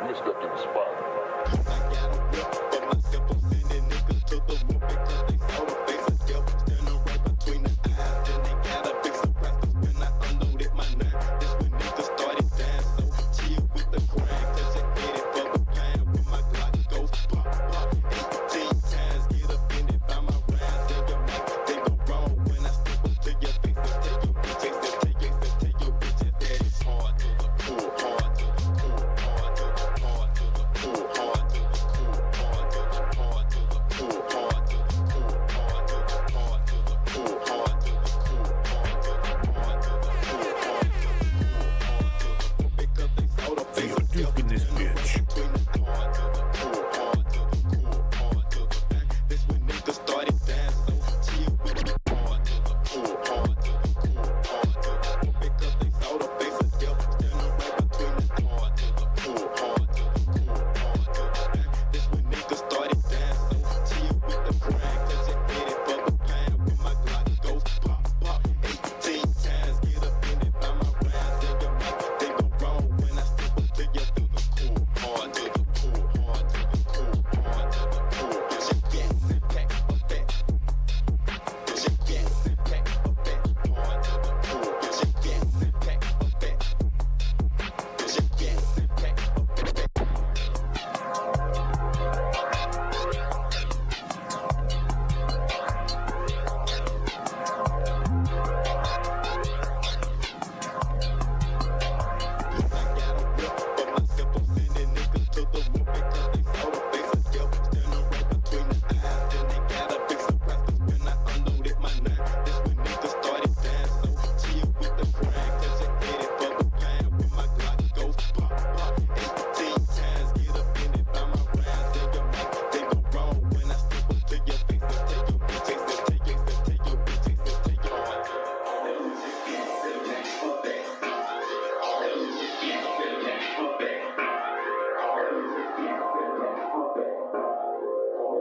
You stepped in the spot.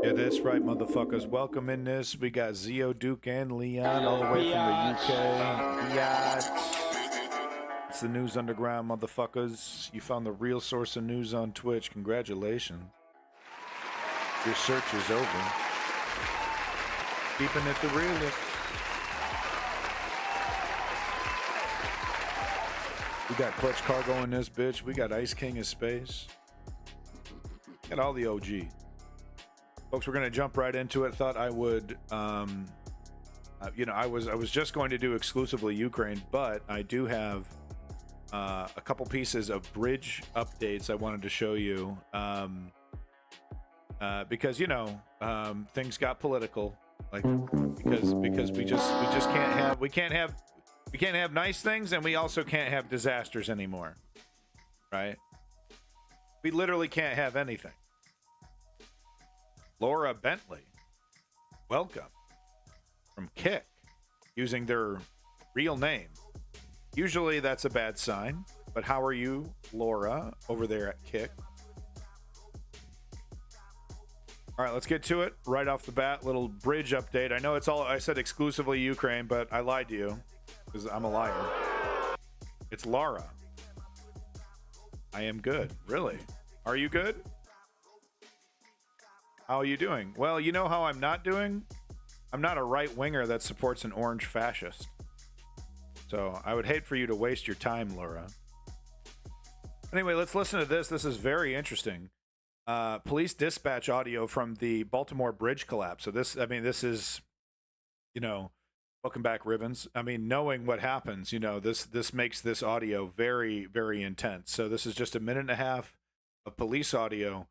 Yeah, that's right, motherfuckers. Welcome in this. We got Zio, Duke, and Leon all the way from the UK. Yacht. It's the News Underground, motherfuckers. You found the real source of news on Twitch. Congratulations. Your search is over. Keeping it the realest. We got Clutch Cargo in this bitch. We got Ice King of Space. Got all the OG. Folks, we're going to jump right into it. Thought I would, I was just going to do exclusively Ukraine, but I do have a couple pieces of bridge updates I wanted to show you, because things got political, like because we just can't have nice things, and we also can't have disasters anymore, right? We literally can't have anything. Laura Bentley, welcome from Kick, using their real name. Usually that's a bad sign, but how are you, Laura, over there at Kick? All right, let's get to it right off the bat. Little bridge update. I know I said exclusively Ukraine, but I lied to you because I'm a liar. It's Laura. I am good. Really? Are you good? How are you doing? Well, you know how I'm not doing? I'm not a right-winger that supports an orange fascist. So I would hate for you to waste your time, Laura. Anyway, let's listen to this. This is very interesting. Police dispatch audio from the Baltimore bridge collapse. So this is, welcome back, Ribbons. I mean, knowing what happens, this makes this audio very, very intense. So this is just a minute and a half of police audio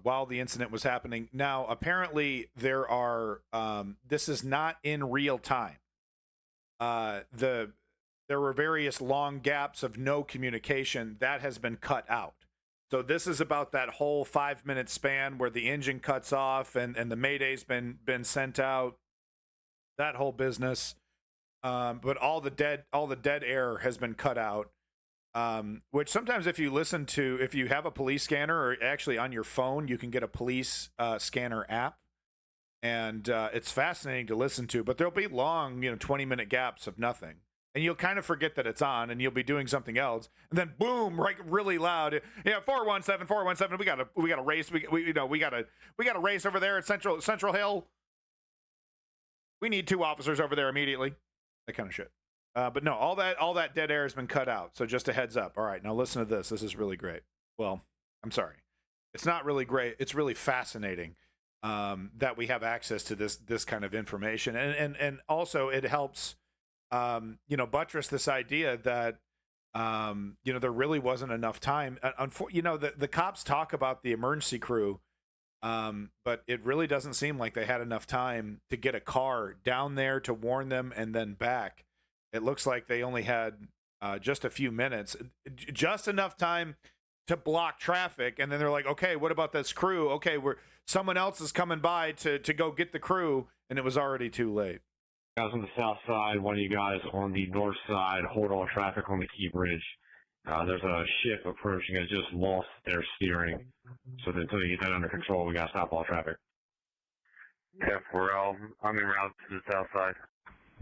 while the incident was happening. Now, apparently there are, this is not in real time. There were various long gaps of no communication that has been cut out. So this is about that whole 5-minute span where the engine cuts off and the Mayday's been sent out, that whole business. But all the dead air has been cut out. Which sometimes if you have a police scanner, or actually on your phone, you can get a police scanner app, and it's fascinating to listen to, but there'll be long, 20-minute gaps of nothing. and you'll kind of forget that it's on, and you'll be doing something else, and then boom, right, really loud. Yeah, 417, 417. We got to race. We got to race over there at Central Hill. We need 2 officers over there immediately. That kind of shit. But no, all that dead air has been cut out. So just a heads up. All right, now listen to this. This is really great. Well, I'm sorry. It's not really great. It's really fascinating that we have access to this kind of information, and also it helps buttress this idea that there really wasn't enough time. The cops talk about the emergency crew, but it really doesn't seem like they had enough time to get a car down there to warn them and then back. It looks like they only had just a few minutes, just enough time to block traffic, and then they're like, okay, what about this crew? Okay, someone else is coming by to go get the crew, and it was already too late. Guys on the south side, one of you guys on the north side, hold all traffic on the Key Bridge. There's a ship approaching, has just lost their steering. So until you get that under control, we gotta stop all traffic. Yeah, we're all on the route to the south side.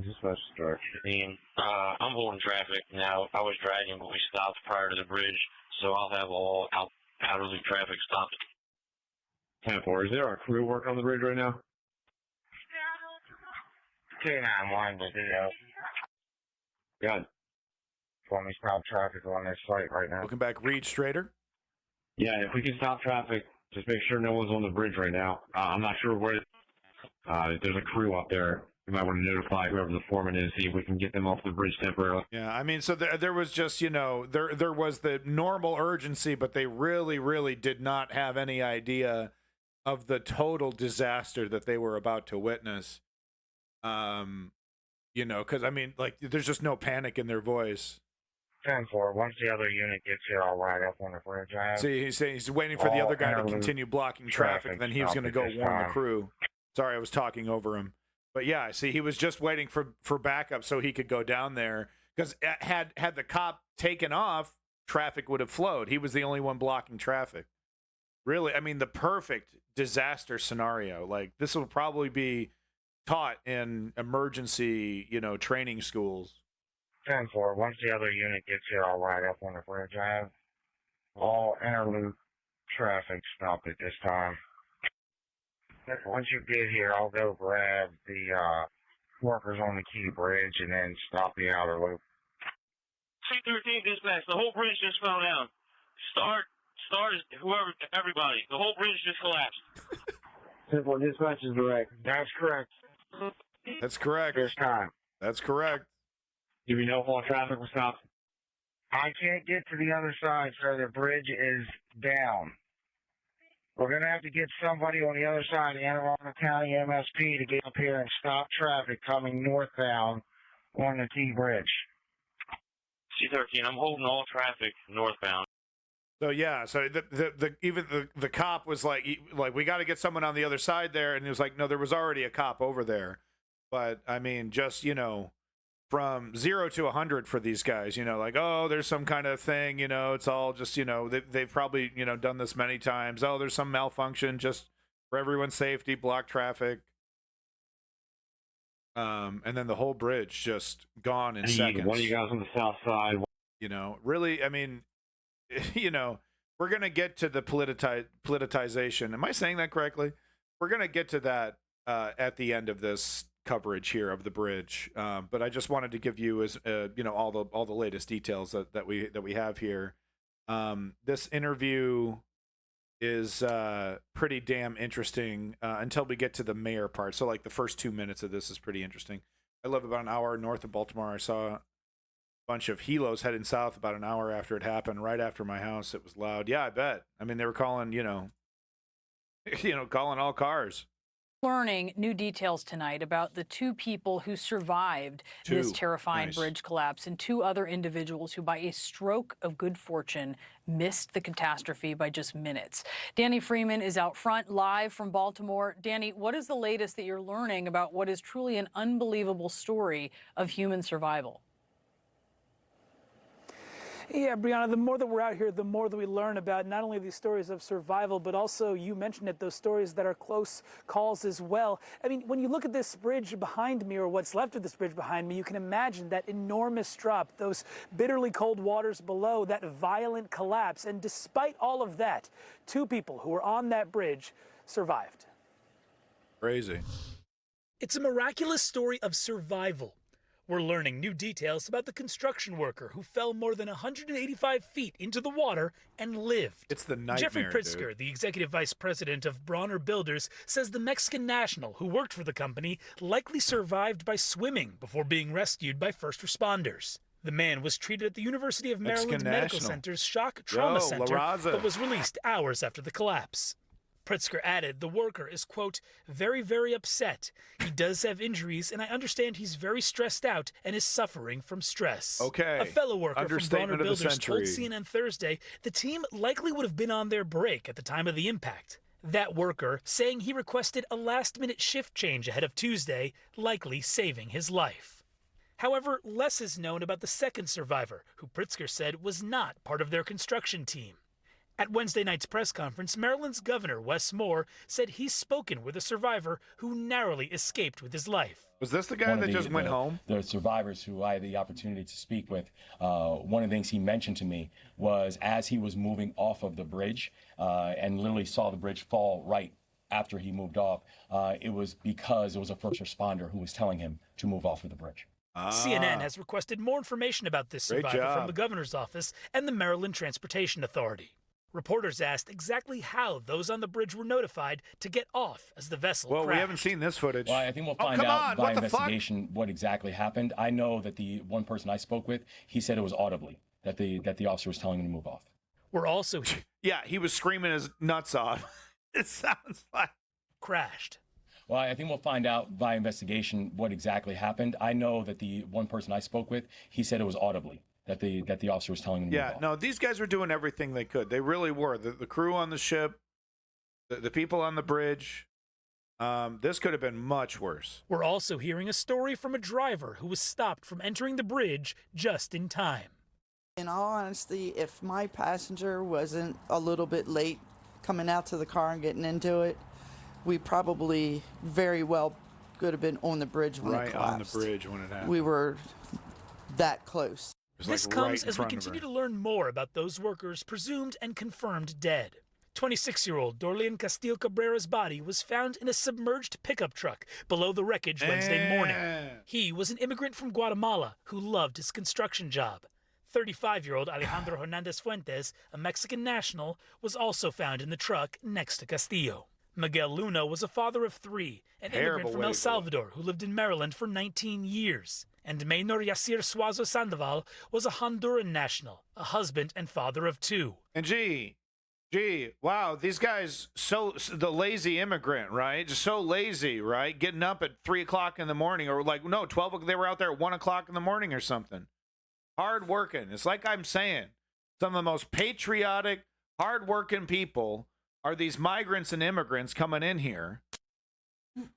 Dispatch start. I'm holding traffic now. I was dragging, but we stopped prior to the bridge, so I'll have all outer loop traffic stopped. 10-4, is there a crew working on the bridge right now? 291, but Good. let me stop traffic on this site right now. Welcome back, Reed Strader. Yeah, if we can stop traffic, just make sure no one's on the bridge right now. I'm not sure where. If there's a crew up there, we might want to notify whoever the foreman is, see if we can get them off the bridge temporarily. Yeah, I mean, so there was just, there was the normal urgency, but they really, really did not have any idea of the total disaster that they were about to witness. Because, I mean, like, there's just no panic in their voice. 10-4, once the other unit gets here, I'll ride up on the bridge. See, he's waiting for the other guy to continue blocking traffic, then he was going to go warn the crew. Sorry, I was talking over him. But yeah, see, he was just waiting for backup so he could go down there. Because had the cop taken off, traffic would have flowed. He was the only one blocking traffic. Really, I mean, the perfect disaster scenario. Like, this will probably be taught in emergency, training schools. 10-4, once the other unit gets here, I'll ride up on the bridge. I have all interloop traffic stopped at this time. Once you get here, I'll go grab the workers on the Key Bridge and then stop the outer loop. C-13 dispatch, the whole bridge just fell down. Start whoever, everybody. The whole bridge just collapsed. Simple dispatch is direct. That's correct. That's correct. This time. That's correct. Do we know if all traffic was stopped? I can't get to the other side, so the bridge is down. We're going to have to get somebody on the other side, the Anne Arundel County MSP, to get up here and stop traffic coming northbound on the T Bridge. C-13, I'm holding all traffic northbound. So yeah, so the cop was like we got to get someone on the other side there, and he was like, no, there was already a cop over there. But I mean, just from 0 to 100 for these guys, like, oh, there's some kind of thing, it's all just, they've probably, done this many times. Oh, there's some malfunction just for everyone's safety, block traffic. And then the whole bridge just gone in seconds. One of you guys on the south side. Really, I mean, we're going to get to the politicization. Am I saying that correctly? We're going to get to that at the end of this coverage here of the bridge, but I just wanted to give you all the latest details that we have here. This interview is pretty damn interesting until we get to the mayor part. So like the first 2 minutes of this is pretty interesting. I live about an hour north of Baltimore. I saw a bunch of helos heading south about an hour after it happened, right after my house. It was loud. Yeah, I bet. I mean, they were calling calling all cars. Learning new details tonight about the 2 people who survived this terrifying bridge collapse and 2 other individuals who, by a stroke of good fortune, missed the catastrophe by just minutes. Danny Freeman is out front live from Baltimore. Danny, what is the latest that you're learning about what is truly an unbelievable story of human survival? Yeah, Brianna, the more that we're out here, the more that we learn about not only these stories of survival, but also, you mentioned it, those stories that are close calls as well. I mean, when you look at this bridge behind me, or what's left of this bridge behind me, you can imagine that enormous drop, those bitterly cold waters below, that violent collapse. And despite all of that, 2 people who were on that bridge survived. Crazy. It's a miraculous story of survival. We're learning new details about the construction worker who fell more than 185 feet into the water and lived. It's the nightmare, Jeffrey Pritzker, dude. the executive vice president of Bronner Builders, says the Mexican national who worked for the company likely survived by swimming before being rescued by first responders. The man was treated at the University of Maryland Medical Center's Shock Trauma Center, but was released hours after the collapse. Pritzker added the worker is, quote, very, very upset. He does have injuries, and I understand he's very stressed out and is suffering from stress. Okay. A fellow worker from Bronner Builders told century. CNN Thursday the team likely would have been on their break at the time of the impact. That worker saying he requested a last-minute shift change ahead of Tuesday, likely saving his life. However, less is known about the second survivor, who Pritzker said was not part of their construction team. At Wednesday night's press conference, Maryland's Governor Wes Moore said he's spoken with a survivor who narrowly escaped with his life. Was this the guy that just went home? The survivors who I had the opportunity to speak with, one of the things he mentioned to me was as he was moving off of the bridge and literally saw the bridge fall right after he moved off, it was because it was a first responder who was telling him to move off of the bridge. CNN has requested more information about this survivor from the governor's office and the Maryland Transportation Authority. Reporters asked exactly how those on the bridge were notified to get off as the vessel crashed. We haven't seen this footage. Well, I think we'll find out by investigation what exactly happened. I know that the one person I spoke with, he said it was audibly that the officer was telling him to move off. We're also yeah, he was screaming his nuts off. It sounds like crashed. Well, I think we'll find out by investigation what exactly happened. I know that the one person I spoke with, he said it was audibly that the officer was telling him to move off. Yeah, no, these guys were doing everything they could. They really were. The crew on the ship, the people on the bridge. This could have been much worse. We're also hearing a story from a driver who was stopped from entering the bridge just in time. In all honesty, if my passenger wasn't a little bit late coming out to the car and getting into it, we probably very well could have been on the bridge when it collapsed. Right on the bridge when it happened. We were that close. This comes as we continue to learn more about those workers presumed and confirmed dead. 26-year-old Dorlean Castillo Cabrera's body was found in a submerged pickup truck below the wreckage Wednesday morning. He was an immigrant from Guatemala who loved his construction job. 35-year-old Alejandro Hernandez Fuentes, a Mexican national, was also found in the truck next to Castillo. Miguel Luna was a father of 3, an immigrant from El Salvador who lived in Maryland for 19 years. And Maynor Yacir Suazo Sandoval was a Honduran national, a husband and father of 2. And gee, wow, these guys, the lazy immigrant, right? Just so lazy, right? Getting up at 3 o'clock in the morning, or 12, they were out there at 1 o'clock in the morning or something. Hard working. It's like I'm saying, some of the most patriotic, hard working people are these migrants and immigrants coming in here.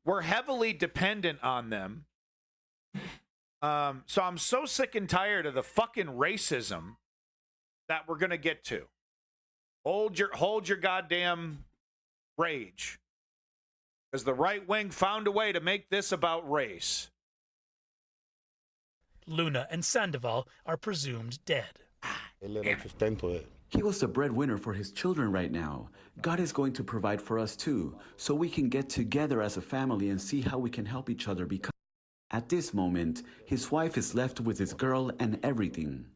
We're heavily dependent on them. So I'm so sick and tired of the fucking racism that we're gonna get to. Hold your goddamn rage, because the right wing found a way to make this about race. Luna and Sandoval are presumed dead. He was the breadwinner for his children right now. God is going to provide for us too, so we can get together as a family and see how we can help each other, because at this moment, his wife is left with his girl and everything.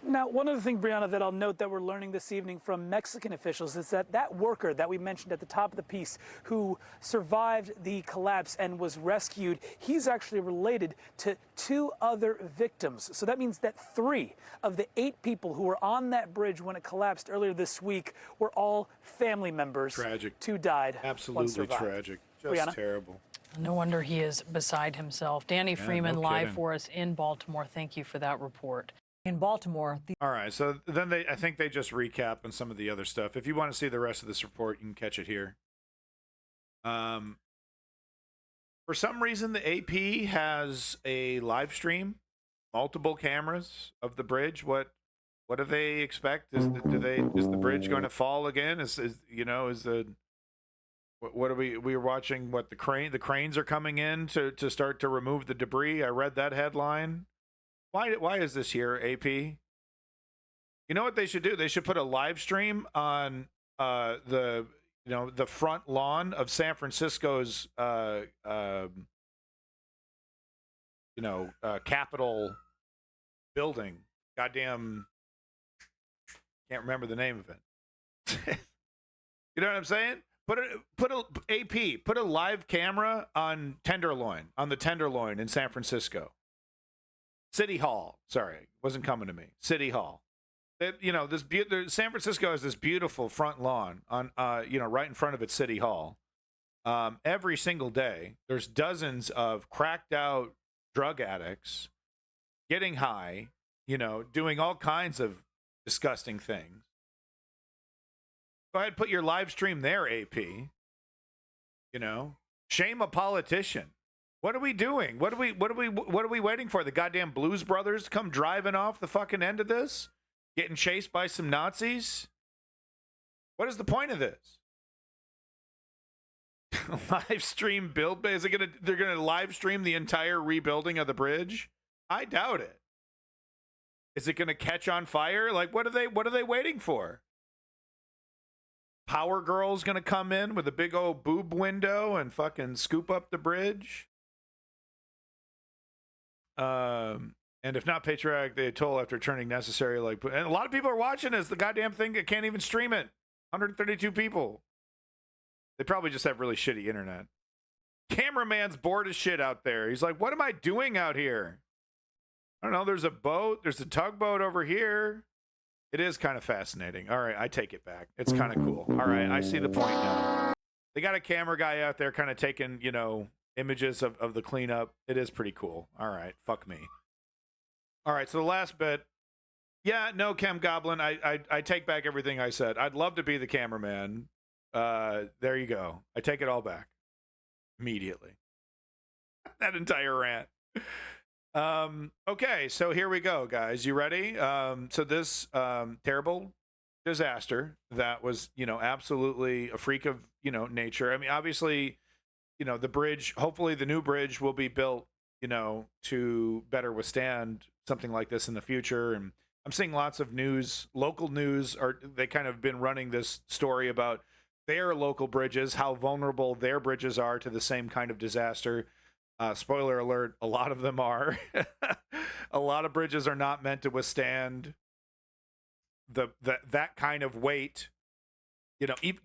Now, one other thing, Brianna, that I'll note that we're learning this evening from Mexican officials is that worker that we mentioned at the top of the piece who survived the collapse and was rescued, he's actually related to 2 other victims. So that means that 3 of the 8 people who were on that bridge when it collapsed earlier this week were all family members. Tragic. 2 died. Absolutely tragic. Just Brianna? Terrible. No wonder he is beside himself. Danny Freeman live for us in Baltimore. Thank you for that report. In Baltimore. All right, so then I think they just recap on some of the other stuff. If you want to see the rest of this report, you can catch it here. For some reason, the AP has a live stream multiple cameras of the bridge? What do they expect? Is the bridge going to fall again? What are we were watching? What the cranes are coming in to start to remove the debris? I read that headline. Why is this here, AP? You know what they should do? They should put a live stream on the front lawn of San Francisco's Capitol building. Goddamn, can't remember the name of it. You know what I'm saying? Put a live camera on the Tenderloin in San Francisco. City Hall. Sorry, wasn't coming to me. City Hall. San Francisco has this beautiful front lawn on right in front of its City Hall. Every single day, there's dozens of cracked out drug addicts getting high, doing all kinds of disgusting things. Go ahead, put your live stream there, AP. Shame a politician. What are we doing? What are we waiting for? The goddamn Blues Brothers to come driving off the fucking end of this? Getting chased by some Nazis? What is the point of this? Live stream build? They're gonna live stream the entire rebuilding of the bridge? I doubt it. Is it gonna catch on fire? Like, what are they waiting for? Power Girl's gonna come in with a big old boob window and fucking scoop up the bridge? And if not patriotic, they toll after turning necessary. And a lot of people are watching this. The goddamn thing that can't even stream it. 132 people. They probably just have really shitty internet. Cameraman's bored as shit out there. He's like, what am I doing out here? I don't know. There's a boat. There's a tugboat over here. It is kind of fascinating. All right, I take it back. It's kind of cool. All right, I see the point now. They got a camera guy out there kind of taking, images of the cleanup. It is pretty cool. All right, fuck me. All right, so the last bit. Yeah, no, Chem Goblin, I take back everything I said. I'd love to be the cameraman. There you go. I take it all back. Immediately. That entire rant. Okay, so here we go, guys. You ready? So this terrible disaster that was, absolutely a freak of, nature. I mean, obviously, the bridge, hopefully the new bridge will be built, to better withstand something like this in the future. And I'm seeing lots of news, local news, they kind of been running this story about their local bridges, how vulnerable their bridges are to the same kind of disaster. Spoiler alert, a lot of them are. A lot of bridges are not meant to withstand that kind of weight.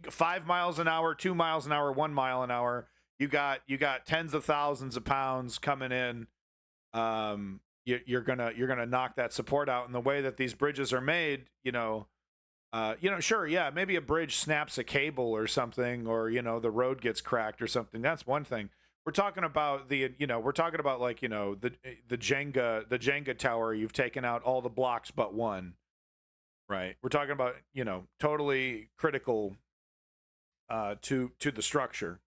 5 miles an hour, 2 miles an hour, 1 mile an hour. You got tens of thousands of pounds coming in. You're gonna knock that support out. And the way that these bridges are made, sure, yeah, maybe a bridge snaps a cable or something, or the road gets cracked or something. That's one thing. We're talking about the Jenga tower. You've taken out all the blocks but one, right? We're talking about totally critical to the structure.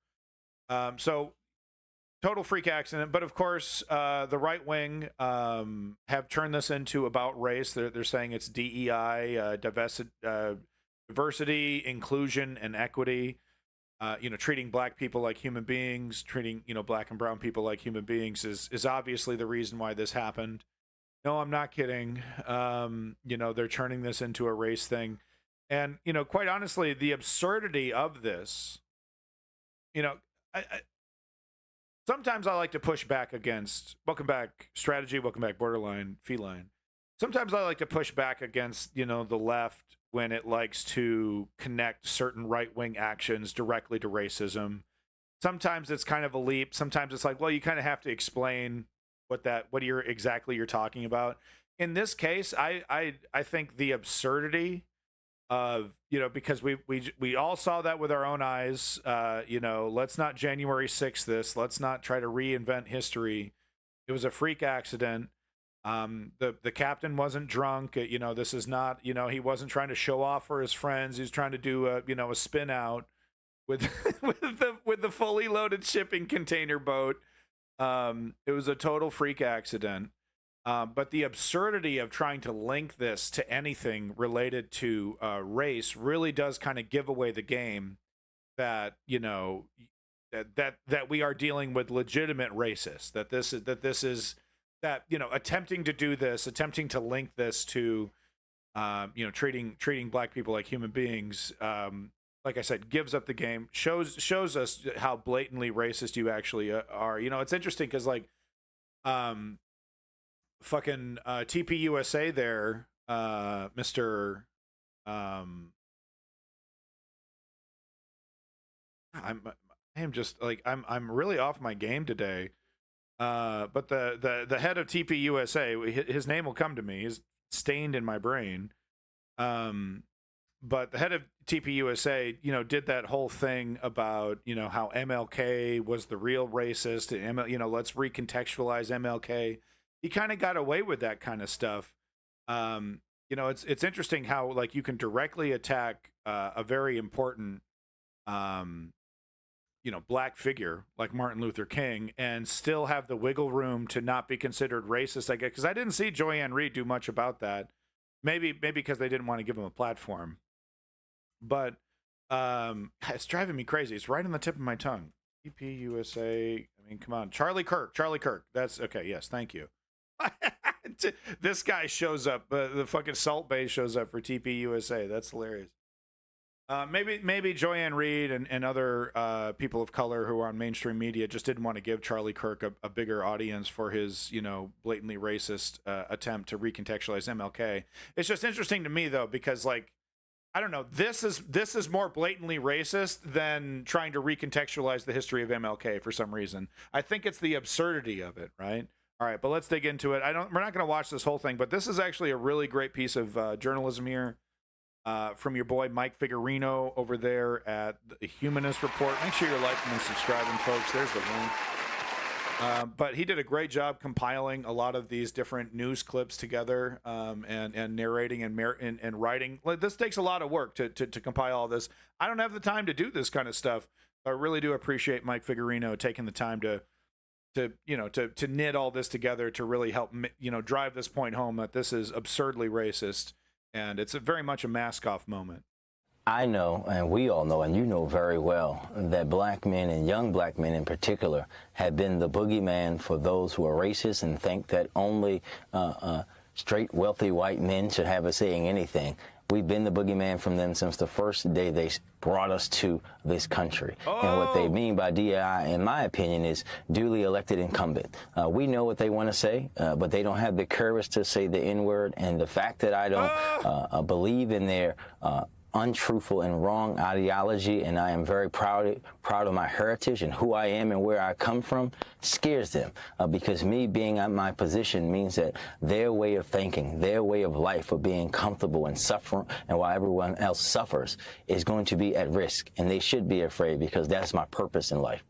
So total freak accident. But of course, the right wing have turned this into about race. They're saying it's DEI, diversity, inclusion, and equity. Treating black people like human beings, treating, black and brown people like human beings is obviously the reason why this happened. No, I'm not kidding. They're turning this into a race thing. And, quite honestly, the absurdity of this, sometimes I like to push back against, welcome back Strategy, welcome back Borderline, Feline. Sometimes I like to push back against, the left when it likes to connect certain right-wing actions directly to racism. Sometimes it's kind of a leap. Sometimes it's like, well, you kind of have to explain what you're talking about. In this case, I think the absurdity of, because we all saw that with our own eyes. Let's not January 6th this. Let's not try to reinvent history. It was a freak accident. The captain wasn't drunk. This is not, he wasn't trying to show off for his friends. He was trying to do a spin out with the fully loaded shipping container boat. It was a total freak accident. But the absurdity of trying to link this to anything related to race really does kind of give away the game that, you know, that we are dealing with legitimate racists, that you know, attempting to do this, attempting to link this to you know, treating black people like human beings, like I said, gives up the game, shows us how blatantly racist you actually are. You know, it's interesting because, like, fucking TP USA there, Mr. I'm just like I'm really off my game today. But the head of TP USA, his name will come to me. He's stained in my brain. But the head of TP USA, you know, did that whole thing about, you know, how MLK was the real racist, and you know, let's recontextualize MLK. He kind of got away with that kind of stuff. You know, it's interesting how, like, you can directly attack a very important you know, black figure like Martin Luther King and still have the wiggle room to not be considered racist, I guess, because I didn't see Joyanne Reed do much about that. Maybe because they didn't want to give him a platform. But it's driving me crazy. It's right on the tip of my tongue. TP USA. I mean, come on. Charlie Kirk. That's okay. Yes, thank you. This guy shows up. The fucking Salt Bay shows up for TP USA. That's hilarious. Maybe Joyanne Reed and other people of color who are on mainstream media just didn't want to give Charlie Kirk a bigger audience for his, you know, blatantly racist attempt to recontextualize MLK. It's just interesting to me, though, because, like, I don't know, this is more blatantly racist than trying to recontextualize the history of MLK for some reason. I think it's the absurdity of it, right? All right, but let's dig into it. We're not going to watch this whole thing, but this is actually a really great piece of journalism here. From your boy Mike Figurino over there at the Humanist Report. Make sure you're liking and subscribing, folks. There's the link. But he did a great job compiling a lot of these different news clips together, and narrating and writing. Like, this takes a lot of work to compile all this. I don't have the time to do this kind of stuff. I really do appreciate Mike Figurino taking the time to knit all this together to really help, you know, drive this point home that this is absurdly racist. And it's very much a mask-off moment. I know, and we all know, and you know very well, that black men, and young black men in particular, have been the boogeyman for those who are racist and think that only straight, wealthy white men should have a say in anything. We've been the boogeyman from them since the first day they brought us to this country. Oh. And what they mean by DEI, in my opinion, is duly elected incumbent. We know what they want to say, but they don't have the courage to say the N-word. And the fact that I don't believe in their untruthful and wrong ideology, and I am very proud of my heritage and who I am and where I come from, scares them, because me being at my position means that their way of thinking, their way of life of being comfortable and suffering, and while everyone else suffers, is going to be at risk, and they should be afraid, because that's my purpose in life.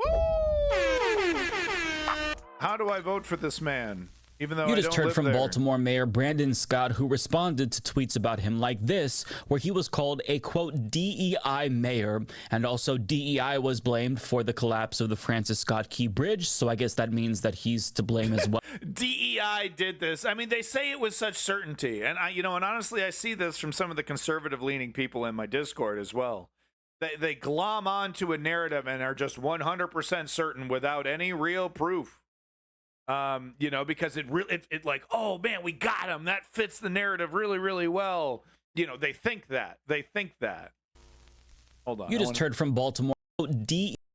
How do I vote for this man? Even though you just heard from Baltimore Mayor Brandon Scott, who responded to tweets about him like this, where he was called a, quote, DEI mayor, and also DEI was blamed for the collapse of the Francis Scott Key Bridge, so I guess that means that he's to blame as well. DEI did this. I mean, they say it with such certainty, and and honestly, I see this from some of the conservative-leaning people in my Discord as well. They glom onto a narrative and are just 100% certain without any real proof. Because it like, oh man, we got him. That fits the narrative really, really well. They think that. Hold on. You just heard from Baltimore.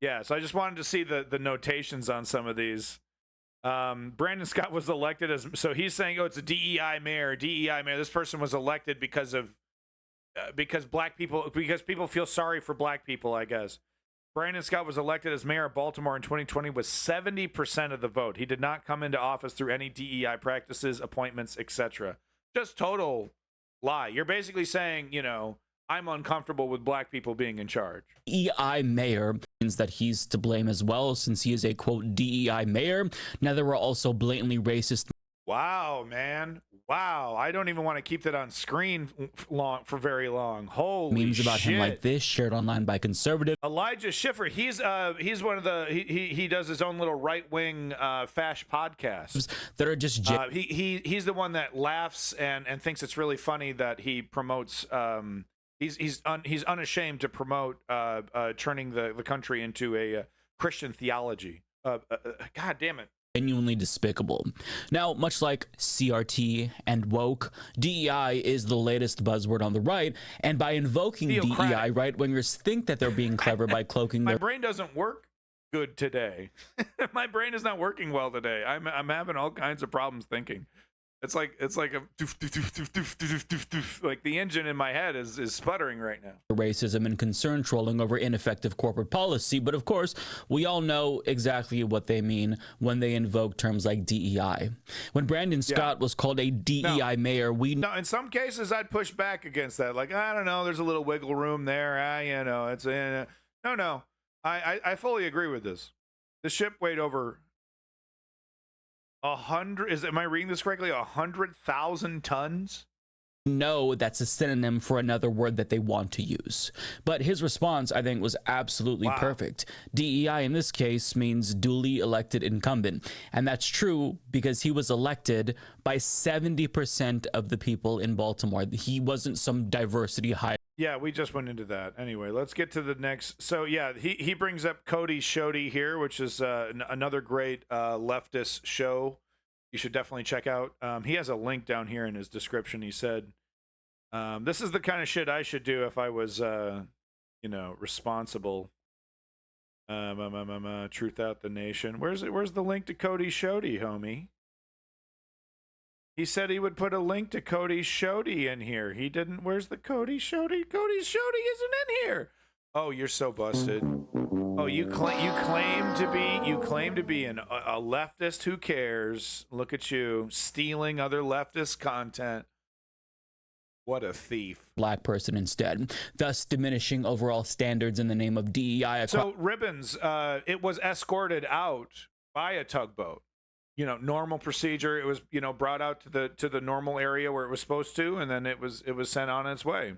Yeah, so I just wanted to see the notations on some of these. Brandon Scott was elected so he's saying, oh, it's a DEI mayor. This person was elected because people feel sorry for black people, I guess. Brandon Scott was elected as mayor of Baltimore in 2020 with 70% of the vote. He did not come into office through any DEI practices, appointments, etc. Just total lie. You're basically saying, I'm uncomfortable with black people being in charge. DEI mayor means that he's to blame as well, since he is a, quote, DEI mayor. Now, there were also blatantly racist. Wow, man. Wow. I don't even want to keep that on screen for very long. Holy Memes about shit. him like this shared online by conservative. Elijah Schiffer, he's one of the he does his own little right-wing fash podcast that are just he's the one that laughs and thinks it's really funny that he promotes he's unashamed to promote turning the country into a Christian theology. God damn it. Genuinely despicable. Now, much like CRT and woke, DEI is the latest buzzword on the right, and by invoking DEI, right-wingers think that they're being clever by cloaking My brain doesn't work good today. My brain is not working well today. I'm having all kinds of problems thinking. It's like a doof, doof, doof, doof, doof, doof, doof, doof. Like the engine in my head is sputtering right now. Racism and concern trolling over ineffective corporate policy, but of course, we all know exactly what they mean when they invoke terms like DEI. When Brandon Scott was called a DEI mayor, No, in some cases I'd push back against that. Like, I don't know, there's a little wiggle room there. It's no. I fully agree with this. The ship weighed over 100. Am I reading this correctly? 100,000 tons. No, that's a synonym for another word that they want to use. But his response, I think, was absolutely perfect. DEI in this case means duly elected incumbent. And that's true because he was elected by 70% of the people in Baltimore. He wasn't some diversity hire. Yeah, we just went into that. Anyway, let's get to the next. So, yeah, he brings up Cody Shoddy here, which is another great leftist show you should definitely check out. He has a link down here in his description. He said, this is the kind of shit I should do if I was, responsible. Truth Out the Nation. Where's the link to Cody Shoddy, homie? He said he would put a link to Cody Shoddy in here. He didn't. Where's the Cody Shoddy? Cody Shoddy isn't in here. Oh, you're so busted. Oh, you claim to be a leftist. Who cares? Look at you stealing other leftist content. What a thief. Black person instead, thus diminishing overall standards in the name of DEI. So Ribbons, it was escorted out by a tugboat. Normal procedure. It was, brought out to the normal area where it was supposed to, and then it was sent on its way.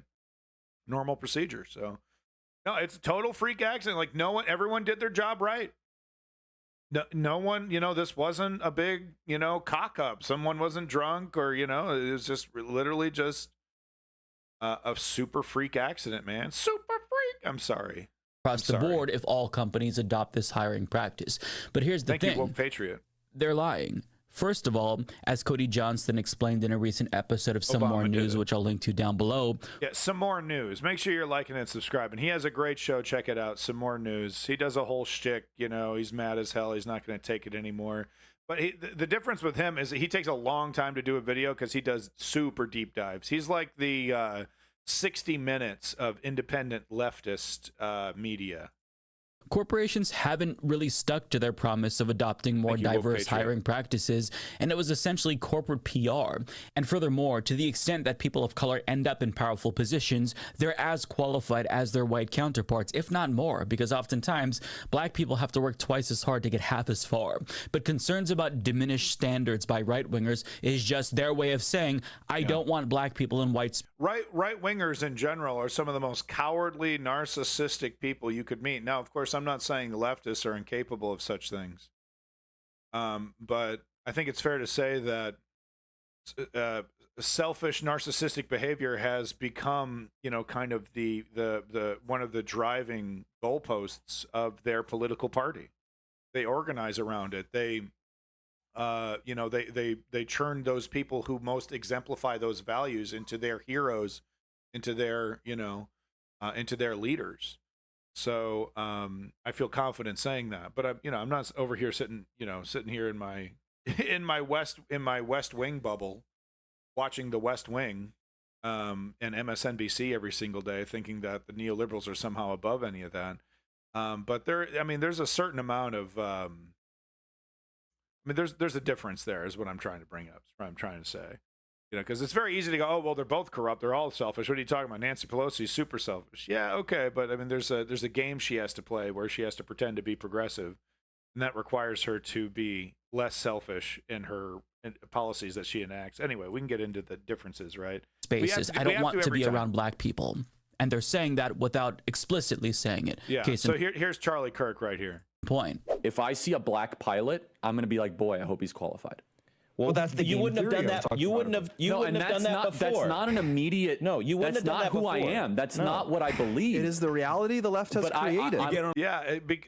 Normal procedure. So, no, it's a total freak accident. Like everyone did their job right. No one, this wasn't a big, cock up. Someone wasn't drunk or, it was just literally just a super freak accident, man. Super freak. I'm sorry. Across the board, if all companies adopt this hiring practice. But here's the thing. Thank you, Woke Patriot. They're lying. First of all, as Cody Johnston explained in a recent episode of Some More News, which I'll link to down below. Yeah, Some More News. Make sure you're liking and subscribing. He has a great show. Check it out. Some More News. He does a whole shtick. He's mad as hell. He's not going to take it anymore. But the difference with him is that he takes a long time to do a video because he does super deep dives. He's like the 60 Minutes of independent leftist media. Corporations haven't really stuck to their promise of adopting more diverse hiring practices, and it was essentially corporate PR. And furthermore, to the extent that people of color end up in powerful positions, they're as qualified as their white counterparts, if not more, because oftentimes black people have to work twice as hard to get half as far. But concerns about diminished standards by right-wingers is just their way of saying, I don't want black people in white... Right-wingers in general are some of the most cowardly, narcissistic people you could meet. Now, of course, I'm not saying the leftists are incapable of such things. But I think it's fair to say that selfish, narcissistic behavior has become, kind of the one of the driving goalposts of their political party. They organize around it. They churn those people who most exemplify those values into their heroes, into their, into their leaders. So I feel confident saying that, but I'm not over here sitting here in my West Wing bubble, watching the West Wing and MSNBC every single day, thinking that the neoliberals are somehow above any of that. But there's a certain amount of there's a difference there, is what I'm trying to bring up. Is what I'm trying to say. Because it's very easy to go, oh, well, they're both corrupt. They're all selfish. What are you talking about? Nancy Pelosi's super selfish. Yeah, okay. But there's a game she has to play where she has to pretend to be progressive. And that requires her to be less selfish in her policies that she enacts. Anyway, we can get into the differences, right? Spaces. I don't want to be around black people. And they're saying that without explicitly saying it. Yeah. So here's Charlie Kirk right here. Point. If I see a black pilot, I'm going to be like, boy, I hope he's qualified. Well, that's the you wouldn't have done that. You wouldn't have. You wouldn't have done that before. That's not an immediate. No, you wouldn't have done that before. That's not who I am. That's not what I believe. It is the reality the left has created.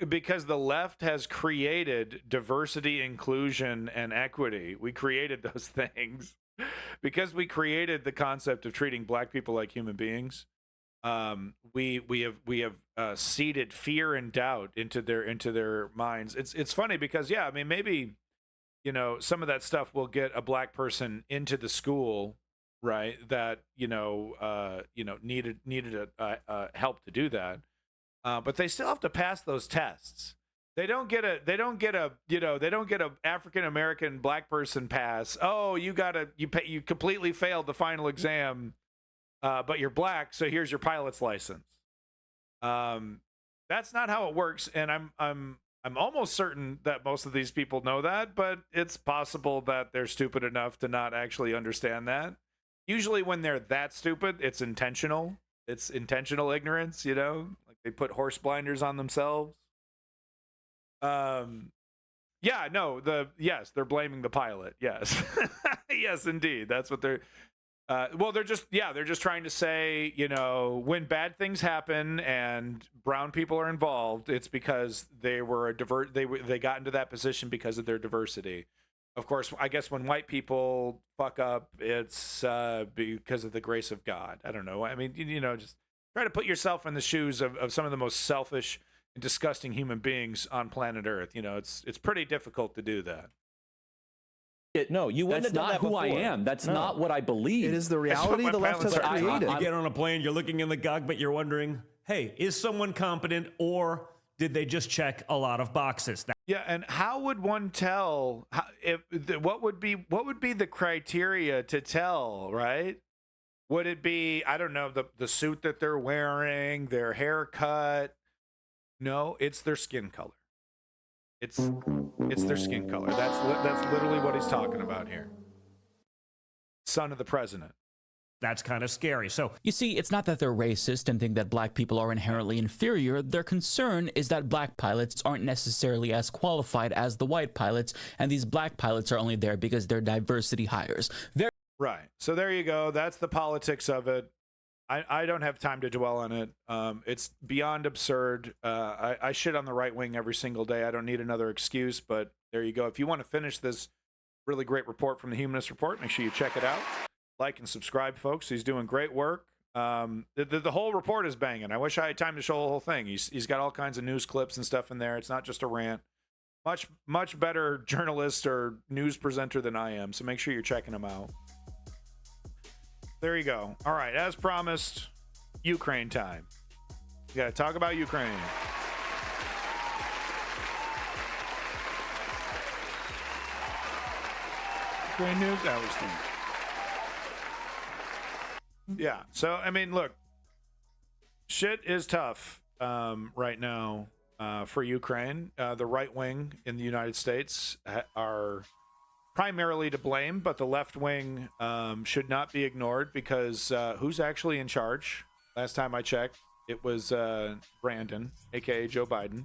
Because the left has created diversity, inclusion, and equity. We created those things because we created the concept of treating black people like human beings. We have seeded fear and doubt into their minds. It's funny because I mean maybe some of that stuff will get a black person into the school, right? That needed help to do that, but they still have to pass those tests. They don't get a African American black person pass. Oh, you completely failed the final exam. But you're black, so here's your pilot's license. That's not how it works, and I'm almost certain that most of these people know that, but it's possible that they're stupid enough to not actually understand that. Usually when they're that stupid, it's intentional. It's intentional ignorance, like they put horse blinders on themselves. They're blaming the pilot. Yes. Yes, indeed. That's what they're they're just trying to say, when bad things happen and brown people are involved, it's because they got into that position because of their diversity. Of course, I guess when white people fuck up, it's because of the grace of God. I don't know. I mean, just try to put yourself in the shoes of some of the most selfish and disgusting human beings on planet Earth. It's pretty difficult to do that. No, you wouldn't have done that before. That's not who I am. That's not what I believe. It is the reality the left has created. You get on a plane, you're looking in the cockpit, you're wondering, hey, is someone competent or did they just check a lot of boxes? Yeah, and how would one tell what would be the criteria to tell, right? Would it be, I don't know, the suit that they're wearing, their haircut? No, it's their skin color. It's their skin color. That's literally what he's talking about here. Son of the president. That's kind of scary. So you see, it's not that they're racist and think that black people are inherently inferior. Their concern is that black pilots aren't necessarily as qualified as the white pilots, and these black pilots are only there because they're diversity hires. Right. So there you go. That's the politics of it. I don't have time to dwell on it. It's beyond absurd. I shit on the right wing every single day. I don't need another excuse, but there you go. If you want to finish this really great report from the Humanist Report, make sure you check it out. Like and subscribe, folks. He's doing great work. The whole report is banging. I wish I had time to show the whole thing. He's got all kinds of news clips and stuff in there. It's not just a rant. Much better journalist or news presenter than I am, so make sure you're checking him out. There you go. All right, as promised, Ukraine time. We got to talk about Ukraine. Ukraine news, Alistair. Yeah, so, I mean, look, shit is tough right now for Ukraine. The right wing in the United States are primarily to blame, but the left wing should not be ignored because who's actually in charge? Last time I checked, it was Brandon, aka Joe Biden.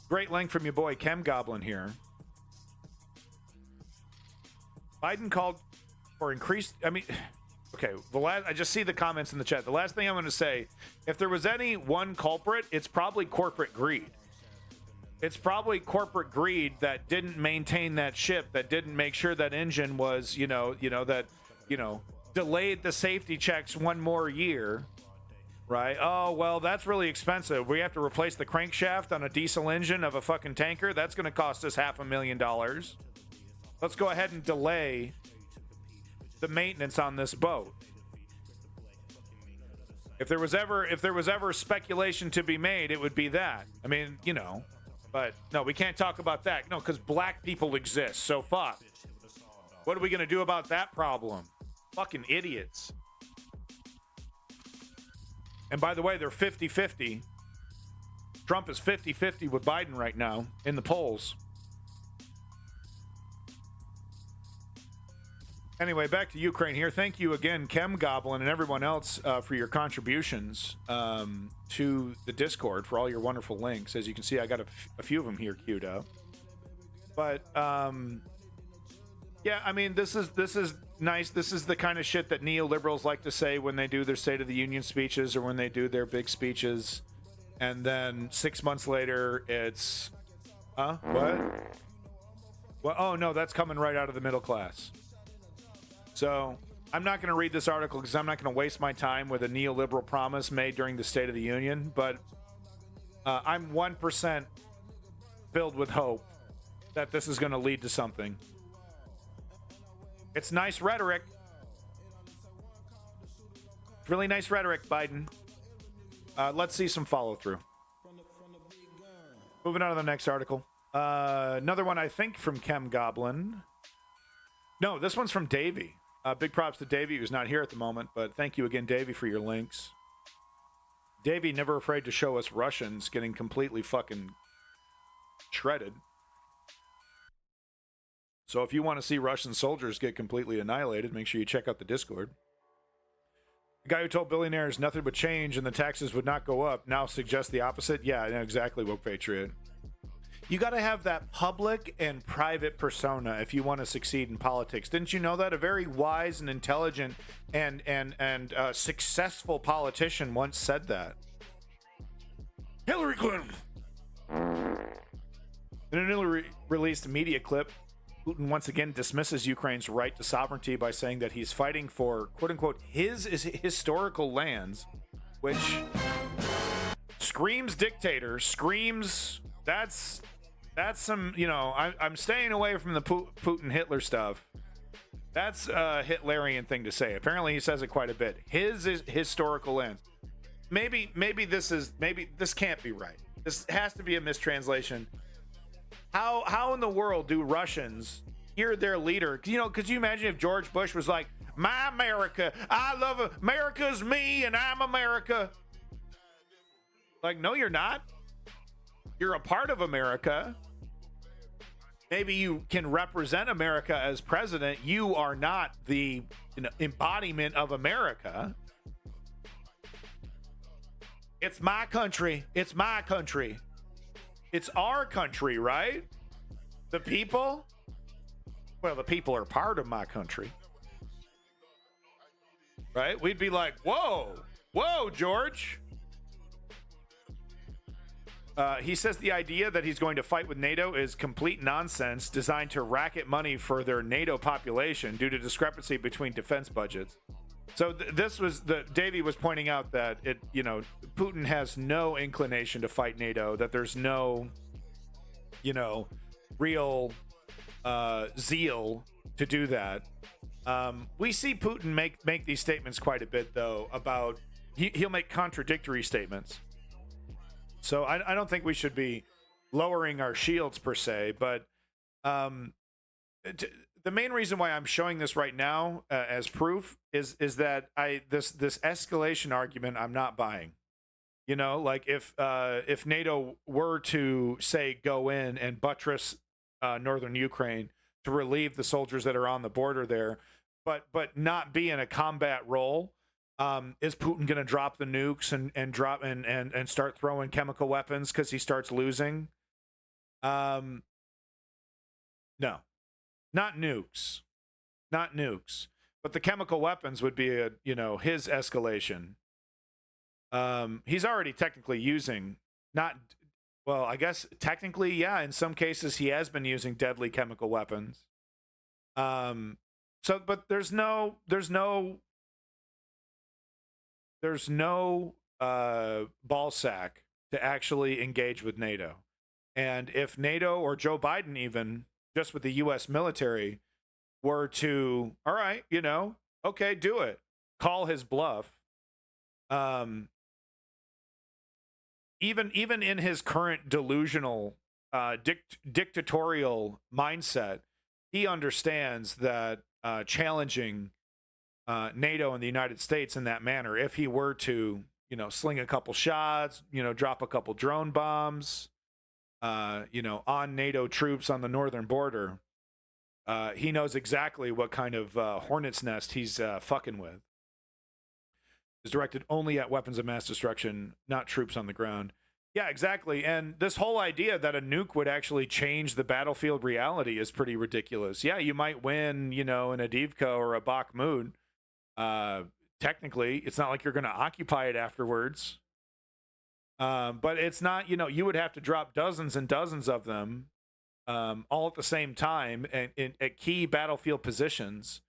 Great link from your boy Chem Goblin here. Biden called for increased. I mean, okay. I just see the comments in the chat. The last thing I'm going to say, if there was any one culprit, it's probably corporate greed. It's probably corporate greed that didn't maintain that ship, that didn't make sure that engine was, delayed the safety checks one more year, right? Oh, well, that's really expensive. We have to replace the crankshaft on a diesel engine of a fucking tanker. That's going to cost us $500,000. Let's go ahead and delay the maintenance on this boat. If there was ever speculation to be made, it would be that. I mean, but no, we can't talk about that. No, because black people exist. So fuck. What are we going to do about that problem? Fucking idiots. And by the way, they're 50-50. Trump is 50-50 with Biden right now in the polls. Anyway, back to Ukraine here. Thank you again, Chem Goblin, and everyone else for your contributions to the Discord, for all your wonderful links. As you can see, I got a few of them here queued up. But yeah, I mean, this is nice. This is the kind of shit that neoliberals like to say when they do their State of the Union speeches or when they do their big speeches. And then 6 months later, it's, what? Well, oh no, that's coming right out of the middle class. So I'm not going to read this article because I'm not going to waste my time with a neoliberal promise made during the State of the Union. But I'm 1% filled with hope that this is going to lead to something. It's nice rhetoric. Really nice rhetoric, Biden. Let's see some follow through. Moving on to the next article. Another one, I think, from Chem Goblin. No, this one's from Davey. Big props to Davey, who's not here at the moment, but thank you again, Davey, for your links. Davey, never afraid to show us Russians getting completely fucking shredded. So if you want to see Russian soldiers get completely annihilated, make sure you check out the Discord. The guy who told billionaires nothing but change and the taxes would not go up now suggests the opposite. Yeah, I know exactly, Woke Patriot. You got to have that public and private persona if you want to succeed in politics. Didn't you know that? A very wise and intelligent and successful politician once said that. Hillary Clinton. In a newly released media clip, Putin once again dismisses Ukraine's right to sovereignty by saying that he's fighting for, quote-unquote, his historical lands, which screams dictator, screams... That's some, you know, I'm staying away from the Putin Hitler stuff. That's a Hitlerian thing to say. Apparently he says it quite a bit. His historical lens. Maybe this can't be right. This has to be a mistranslation. How in the world do Russians hear their leader? You know, could you imagine if George Bush was like, my America, I love America's me and I'm America. Like, no, you're not. You're a part of America. Maybe you can represent America as president. You are not the embodiment of America. It's my country. It's my country. It's our country, right? The people? Well, the people are part of my country. Right? We'd be like, whoa, George. He says the idea that he's going to fight with NATO is complete nonsense, designed to racket money for their NATO population due to discrepancy between defense budgets. So this was Davey was pointing out that Putin has no inclination to fight NATO, that there's no, real zeal to do that. We see Putin make these statements quite a bit, though, about he'll make contradictory statements. So I don't think we should be lowering our shields per se, but the main reason why I'm showing this right now as proof is that this escalation argument I'm not buying. You know, like if NATO were to say go in and buttress northern Ukraine to relieve the soldiers that are on the border there, but not be in a combat role. Is Putin going to drop the nukes and start throwing chemical weapons because he starts losing? No, not nukes, but the chemical weapons would be his escalation. He's already technically using I guess technically, yeah, in some cases he has been using deadly chemical weapons. But there's no ball sack to actually engage with NATO. And if NATO or Joe Biden, even just with the U.S. military, were to, all right, okay, do it, call his bluff. Even in his current delusional, dictatorial mindset, he understands that challenging NATO and the United States in that manner, if he were to, sling a couple shots, drop a couple drone bombs, on NATO troops on the northern border. He knows exactly what kind of hornet's nest he's fucking with. It's directed only at weapons of mass destruction, not troops on the ground. Yeah, exactly. And this whole idea that a nuke would actually change the battlefield reality is pretty ridiculous. Yeah, you might win, in a Avdiivka or a Bakhmut. Technically, it's not like you're going to occupy it afterwards. But it's not, you would have to drop dozens and dozens of them all at the same time at key battlefield positions.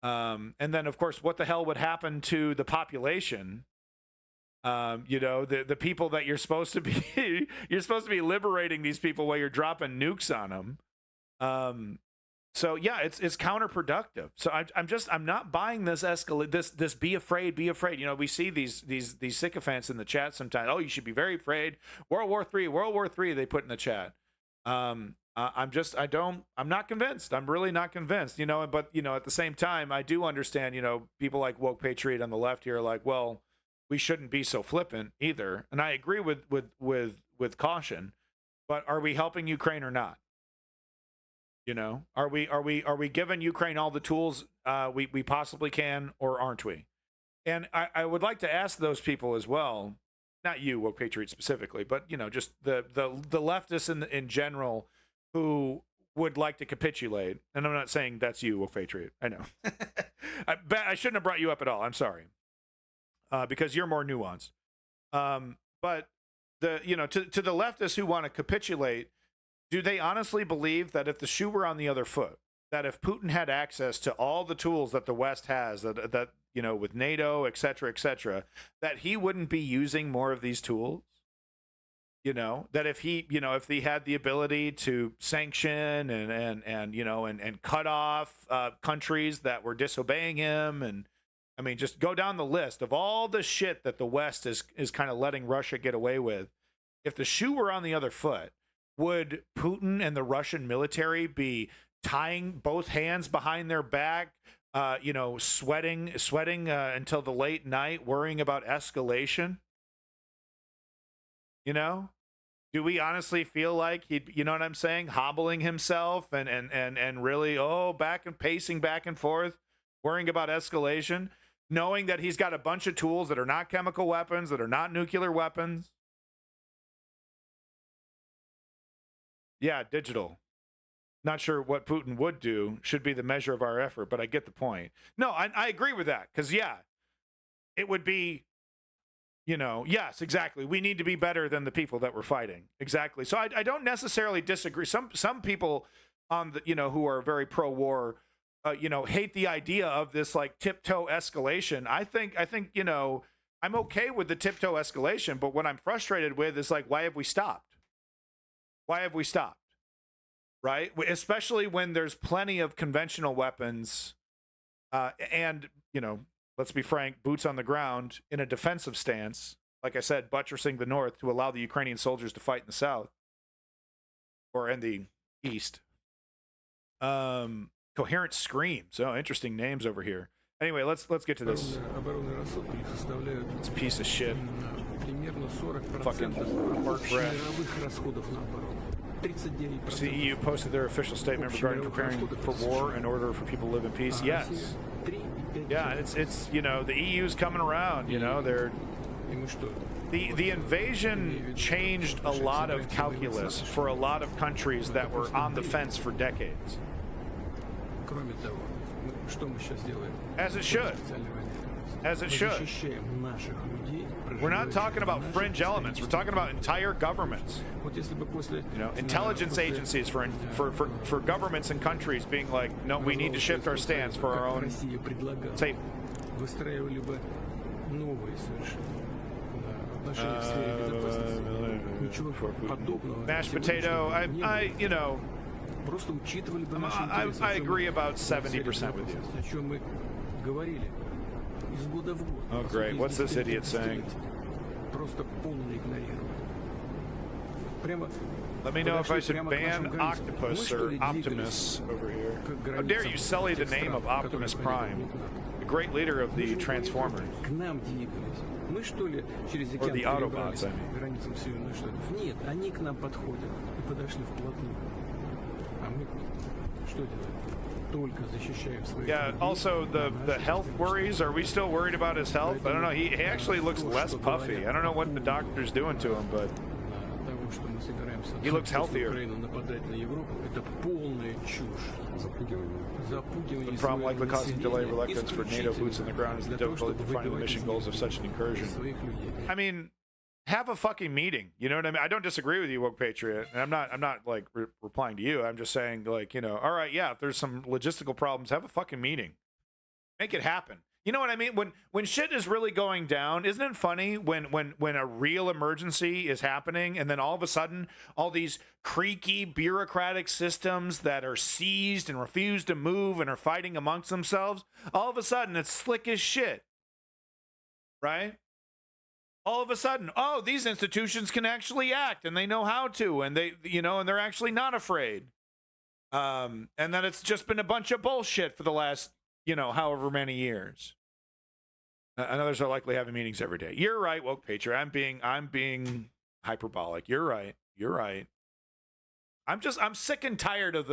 And then, of course, what the hell would happen to the population? The people that you're supposed to be, liberating these people while you're dropping nukes on them. So yeah, it's counterproductive. So I'm not buying this this be afraid. We see these sycophants in the chat sometimes. Oh, you should be very afraid. World War III, they put in the chat. I'm not convinced. I'm really not convinced, but at the same time, I do understand, people like Woke Patriot on the left here are like, well, we shouldn't be so flippant either. And I agree with caution, but are we helping Ukraine or not? Are we giving Ukraine all the tools we possibly can, or aren't we? And I would like to ask those people as well, not you, Woke Patriot specifically, but just the leftists in general who would like to capitulate. And I'm not saying that's you, Woke Patriot. I know. I shouldn't have brought you up at all. I'm sorry, because you're more nuanced. But to the leftists who want to capitulate, do they honestly believe that if the shoe were on the other foot, that if Putin had access to all the tools that the West has, that with NATO, et cetera, that he wouldn't be using more of these tools? That if he had the ability to sanction and cut off countries that were disobeying him, and I mean, just go down the list of all the shit that the West is kind of letting Russia get away with. If the shoe were on the other foot, would Putin and the Russian military be tying both hands behind their back, sweating until the late night, worrying about escalation? Do we honestly feel like he'd, what I'm saying, hobbling himself and really, pacing back and forth, worrying about escalation, knowing that he's got a bunch of tools that are not chemical weapons, that are not nuclear weapons? Yeah, digital. Not sure what Putin would do should be the measure of our effort, but I get the point. No, I agree with that, because, yeah, it would be, yes, exactly. We need to be better than the people that we're fighting. Exactly. So I don't necessarily disagree. Some people on the, who are very pro-war, hate the idea of this like tiptoe escalation. I think, I'm okay with the tiptoe escalation, but what I'm frustrated with is like, why have we stopped? Why have we stopped? Right? Especially when there's plenty of conventional weapons and, let's be frank, boots on the ground in a defensive stance, like I said, buttressing the north to allow the Ukrainian soldiers to fight in the south or in the east. Coherent Screams. Oh, interesting names over here. Anyway, let's get to this. This piece of shit. Fucking work breath. The EU posted their official statement regarding preparing for war in order for people to live in peace. Yes. Yeah, it's the EU's coming around. They're the invasion changed a lot of calculus for a lot of countries that were on the fence for decades. As it should. As it should. We're not talking about fringe elements. We're talking about entire governments. Intelligence agencies for governments and countries being like, no, we need to shift our stance for our own safety. Mashed potato. I agree about 70% with you. Oh, great. What's this idiot saying? Let me know if I should ban Octopus or Optimus over here. How dare you sully the name of Optimus Prime? great leader of the Transformers. Or the Autobots, I mean. Yeah, also the health worries. Are we still worried about his health? I don't know. He actually looks less puffy. I don't know what the doctor's doing to him, but he looks healthier. The problem likely causing delay reluctance for NATO boots on the ground is the difficulty defining the mission goals of such an incursion. I mean, have a fucking meeting. You know what I mean? I don't disagree with you, Woke Patriot. And I'm not like replying to you. I'm just saying, like, you know, all right, yeah, if there's some logistical problems, have a fucking meeting. Make it happen. You know what I mean? When shit is really going down, isn't it funny when a real emergency is happening and then all of a sudden all these creaky bureaucratic systems that are seized and refuse to move and are fighting amongst themselves, all of a sudden it's slick as shit. Right? All of a sudden, oh, these institutions can actually act and they know how to, and they, you know, and they're actually not afraid. And that it's just been a bunch of bullshit for the last, you know, however many years. And others are likely having meetings every day. You're right, Woke Patriot. I'm being hyperbolic. You're right. You're right. I'm sick and tired of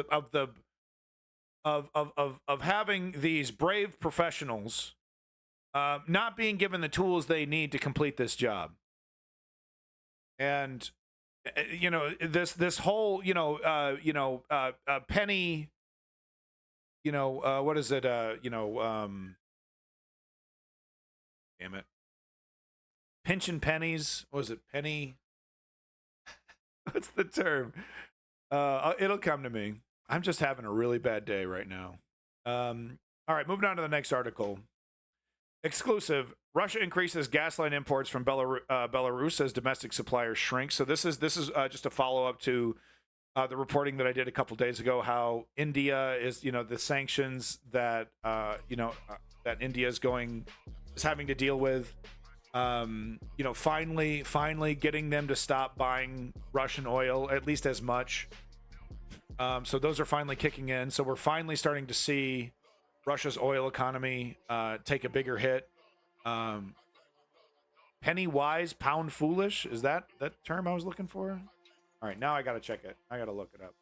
having these brave professionals not being given the tools they need to complete this job. And you know, this whole, penny, what is it? Damn it. Pinching pennies. What was it? Penny. What's the term? It'll come to me. I'm just having a really bad day right now. All right, moving on to the next article. Exclusive. Russia increases gasoline imports from Belarus as domestic suppliers shrink. So this is just a follow-up to the reporting that I did a couple days ago, how India is, the sanctions that, that India is having to deal with, finally getting them to stop buying Russian oil, at least as much. So those are finally kicking in. So we're finally starting to see Russia's oil economy take a bigger hit. Penny wise, pound foolish. Is that term I was looking for? All right, now I got to check it. I got to look it up.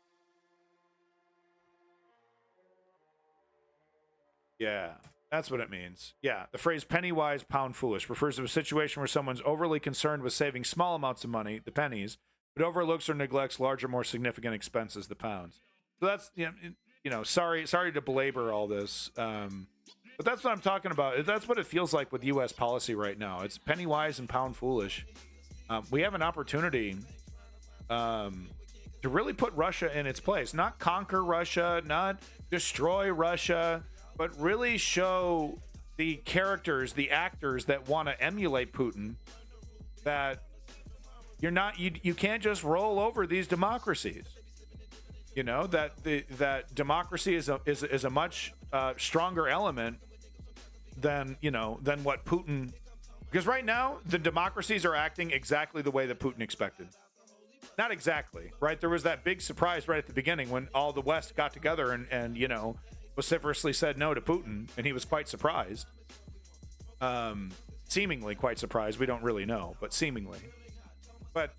Yeah, that's what it means. Yeah, the phrase penny wise, pound foolish refers to a situation where someone's overly concerned with saving small amounts of money, the pennies, but overlooks or neglects larger, more significant expenses, the pounds. So that's, sorry to belabor all this, but that's what I'm talking about. That's what it feels like with U.S. policy right now. It's penny wise and pound foolish. We have an opportunity to really put Russia in its place, not conquer Russia, not destroy Russia, but really show the characters, the actors that want to emulate Putin, that you can't just roll over these democracies. That democracy is a much stronger element than what Putin, because right now the democracies are acting exactly the way that Putin expected. Not exactly, right? There was that big surprise right at the beginning when all the West got together and vociferously said no to Putin, and he was quite surprised. Seemingly quite surprised. We don't really know, but seemingly. But,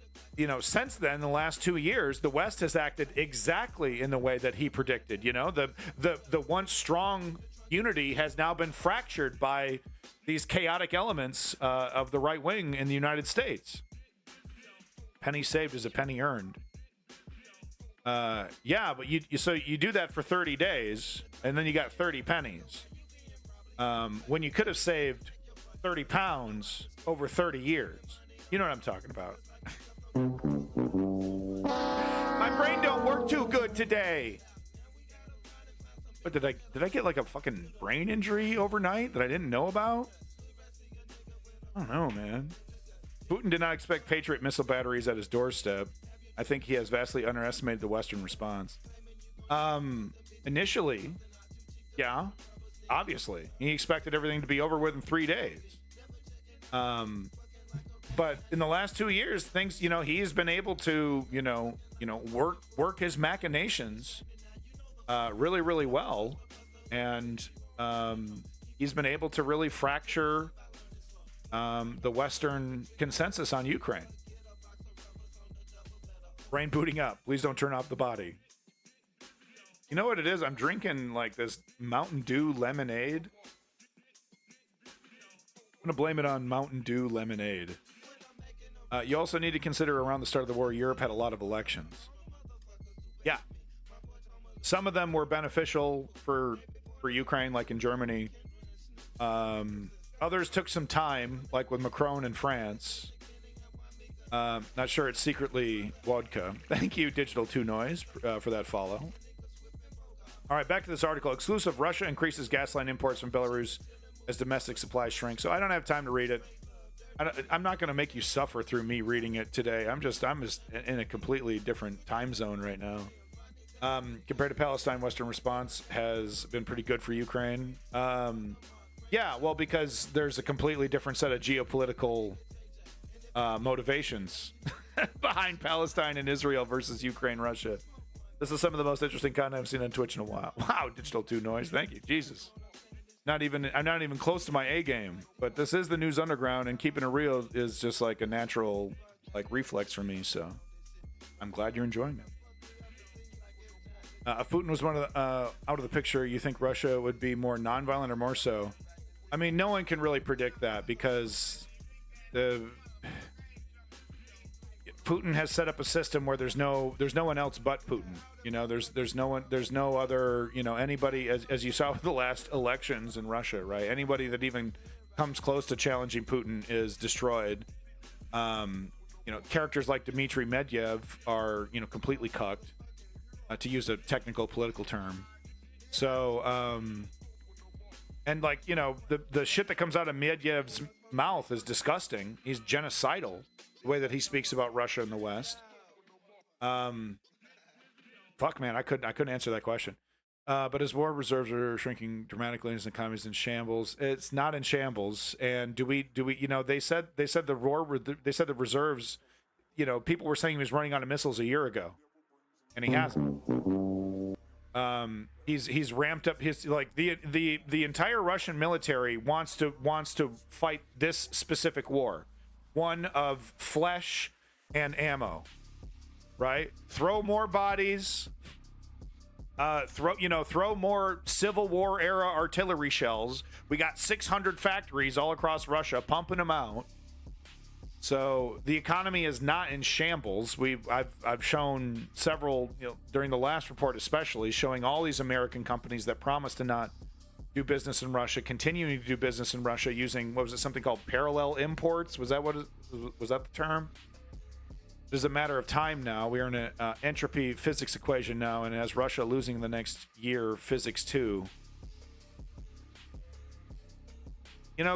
since then, the last 2 years, the West has acted exactly in the way that he predicted. The once strong unity has now been fractured by these chaotic elements of the right wing in the United States. Penny saved is a penny earned. Yeah, but you do that for 30 days, and then you got 30 pennies. When you could have saved 30 pounds over 30 years. You know what I'm talking about. My brain don't work too good today. But did I get like a fucking brain injury overnight that I didn't know about? I don't know, man. Putin did not expect Patriot missile batteries at his doorstep. I think he has vastly underestimated the Western response. Initially, yeah, obviously. He expected everything to be over with in 3 days. But in the last 2 years, things, he's been able to, work his machinations really, really well. And he's been able to really fracture the Western consensus on Ukraine. Brain booting up. Please don't turn off the body. You know what it is? I'm drinking like this Mountain Dew lemonade. I'm going to blame it on Mountain Dew lemonade. You also need to consider around the start of the war, Europe had a lot of elections. Yeah. Some of them were beneficial for Ukraine, like in Germany. Others took some time, like with Macron in France. Not sure it's secretly vodka. Thank you, Digital 2 Noise, for that follow. All right, back to this article. Exclusive: Russia increases gasoline imports from Belarus as domestic supply shrink. So I don't have time to read it. I'm not going to make you suffer through me reading it today. I'm just in a completely different time zone right now. Compared to Palestine, Western response has been pretty good for Ukraine. Yeah, well, because there's a completely different set of geopolitical motivations behind Palestine and Israel versus Ukraine, Russia. This is some of the most interesting content I've seen on Twitch in a while. Wow, Digital 2 Noise, thank you, Jesus. I'm not even close to my A game, but this is the news underground, and keeping it real is just like a natural reflex for me. So I'm glad you're enjoying it. If Putin was one of the, out of the picture, you think Russia would be more nonviolent or more so? I mean, no one can really predict that because Putin has set up a system where there's no one else but Putin. You know, there's no other, anybody, as you saw with the last elections in Russia, right? Anybody that even comes close to challenging Putin is destroyed. Characters like Dmitry Medvedev are, completely cucked, to use a technical political term. So, and the shit that comes out of Medvedev's mouth is disgusting. He's genocidal. The way that he speaks about Russia and the West. Fuck, man, I couldn't answer that question. But his war reserves are shrinking dramatically, and his economy is in shambles. It's not in shambles. And do we? They said the reserves. People were saying he was running out of missiles a year ago, and he hasn't. He's ramped up his the entire Russian military wants to fight this specific war. One of flesh and ammo, right? Throw more bodies, throw more Civil War era artillery shells. We got 600 factories all across Russia pumping them out. So the economy is not in shambles. I've shown several, during the last report especially, showing all these American companies that promise to not do business in Russia, continuing to do business in Russia using, something called parallel imports? Was that the term? It is a matter of time now. We are in an entropy physics equation now, and as Russia losing the next year, physics 2.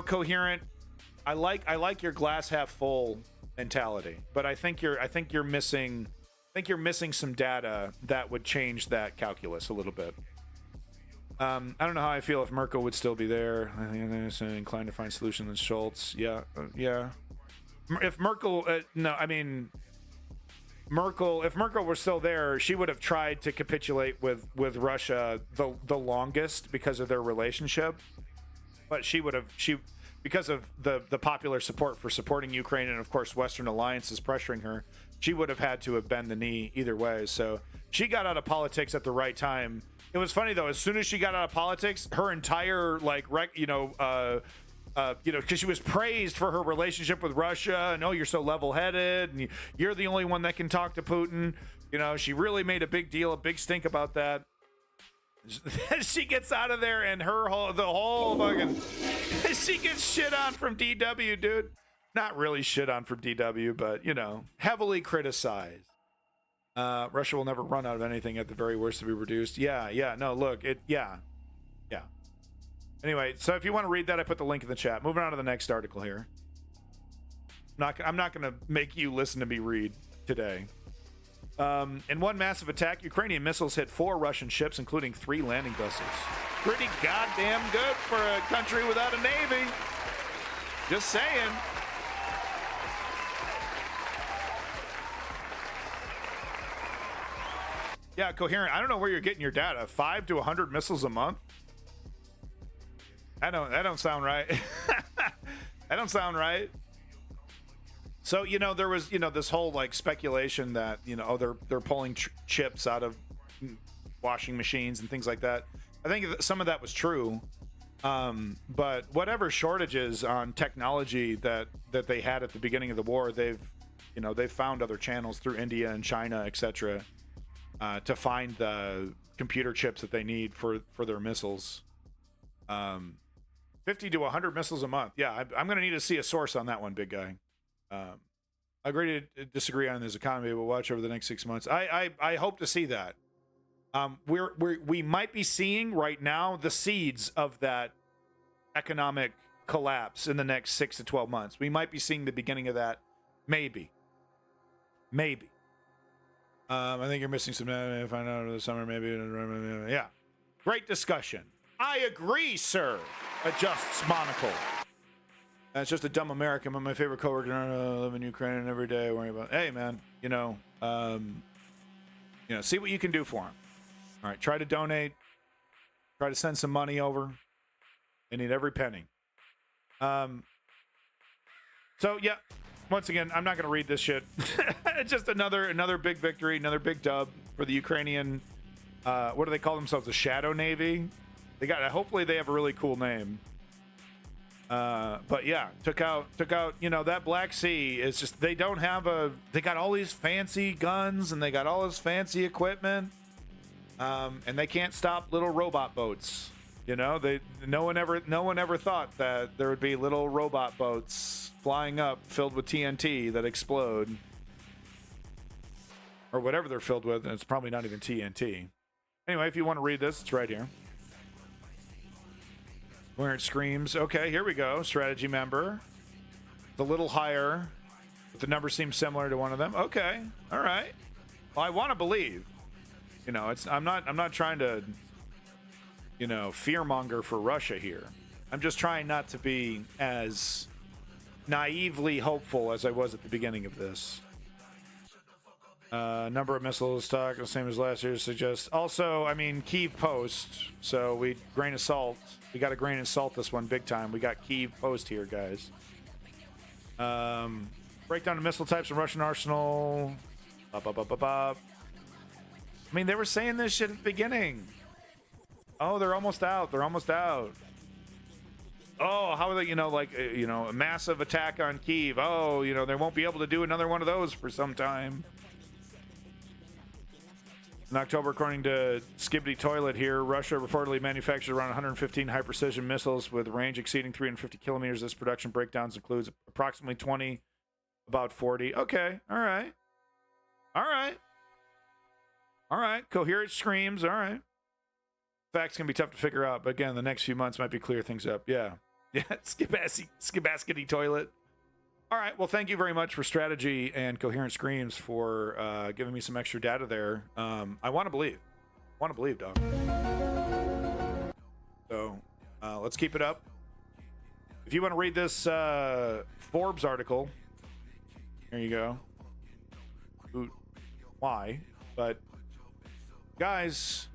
Coherent. I like your glass half full mentality, but I think you're missing some data that would change that calculus a little bit. I don't know how I feel if Merkel would still be there. I think they're inclined to find solutions than Schultz. Yeah. If Merkel, Merkel, if Merkel were still there, she would have tried to capitulate with Russia the longest because of their relationship. But because of the popular support for supporting Ukraine, and of course Western alliances pressuring her, she would have had to have bent the knee either way. So she got out of politics at the right time. It was funny though, as soon as she got out of politics, her entire because she was praised for her relationship with Russia, and you're so level-headed, and you're the only one that can talk to Putin. She really made a big deal, a big stink about that. She gets out of there, and she gets shit on from DW, dude. Not really shit on from DW, but heavily criticized. Russia will never run out of anything, at the very worst to be reduced. Yeah. No, look, yeah. Anyway, so if you want to read that, I put the link in the chat. Moving on to the next article here. I'm not going to make you listen to me read today. In one massive attack, Ukrainian missiles hit 4 Russian ships, including 3 landing vessels. Pretty goddamn good for a country without a navy. Just saying. Yeah, Coherent, I don't know where you're getting your data. 5 to 100 missiles a month? That don't sound right. That don't sound right. So, there was, this whole like speculation that, they're pulling chips out of washing machines and things like that. I think some of that was true. But whatever shortages on technology that they had at the beginning of the war, they've found other channels through India and China, etc., to find the computer chips that they need for their missiles. 50 to 100 missiles a month. Yeah, I'm going to need to see a source on that one, big guy. I agree to disagree on this economy. We'll watch over the next 6 months. I hope to see that. We might be seeing right now the seeds of that economic collapse in the next 6 to 12 months. We might be seeing the beginning of that. Maybe. I think you're missing some. Find out over the summer, maybe. Yeah. Great discussion. I agree, sir. Adjusts monocle. That's just a dumb American, but my favorite coworker. Live in Ukraine and every day worry about. Hey, man. See what you can do for him. All right. Try to donate. Try to send some money over. They need every penny. So yeah. Once again, I'm not going to read this shit. Just another big victory, another big dub for the Ukrainian. What do they call themselves? The Shadow Navy. Hopefully they have a really cool name. But yeah, took out. That Black Sea is just they got all these fancy guns and they got all this fancy equipment, and they can't stop little robot boats. No one ever thought that there would be little robot boats flying up filled with TNT that explode, or whatever they're filled with, and it's probably not even TNT. Anyway, if you want to read this, it's right here. Where it screams. Okay, here we go. Strategy member. It's a little higher, but the number seems similar to one of them. Okay, all right. Well, I want to believe. I'm not trying to. Fearmonger for Russia here. I'm just trying not to be as naively hopeful as I was at the beginning of this. Number of missiles stock, the same as last year suggests. Also, Kyiv Post. So we grain of salt. We got a grain of salt this one big time. We got Kyiv Post here, guys. Breakdown of missile types from Russian arsenal. They were saying this shit at the beginning. Oh, they're almost out. Oh, how are they, a massive attack on Kyiv. Oh, they won't be able to do another one of those for some time. In October, according to Skibidi Toilet here, Russia reportedly manufactured around 115 high-precision missiles with range exceeding 350 kilometers. This production breakdowns includes approximately 20, about 40. Okay, all right. Coherent screams, all right. Facts can be tough to figure out, but again, the next few months might be clear things up. Yeah, Skibaskity Toilet. All right, well, thank you very much for Strategy and Coherent Screams for giving me some extra data there. I want to believe. Dog. So, let's keep it up. If you want to read this Forbes article, here you go. Why? But, guys...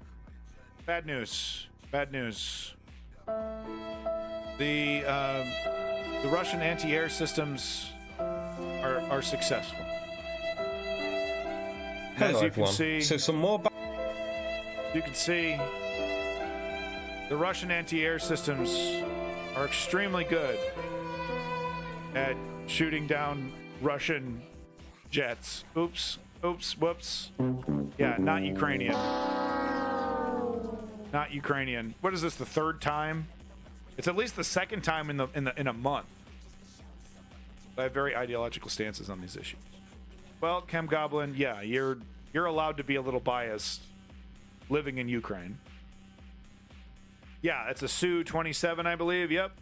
Bad news. The Russian anti-air systems are successful. As you can see, you can see the Russian anti-air systems are extremely good at shooting down Russian jets. Oops, whoops. Yeah, not Ukrainian. Not Ukrainian. What is this? The third time? It's at least the second time in a month. I have very ideological stances on these issues. Well, Chem Goblin, yeah, you're allowed to be a little biased living in Ukraine. Yeah, it's a Su-27, I believe. Yep.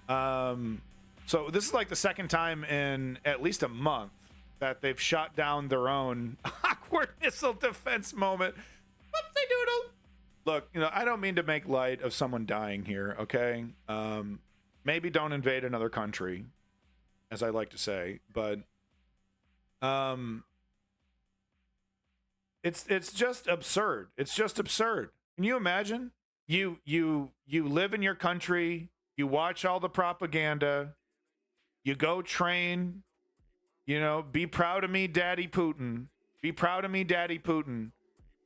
So this is like the second time in at least a month that they've shot down their own awkward missile defense moment. Whoopsie-doodle. Look, I don't mean to make light of someone dying here, okay? Maybe don't invade another country, as I like to say, but it's just absurd. It's just absurd. Can you imagine? you live in your country, you watch all the propaganda, you go train, be proud of me, Daddy Putin. Be proud of me, Daddy Putin.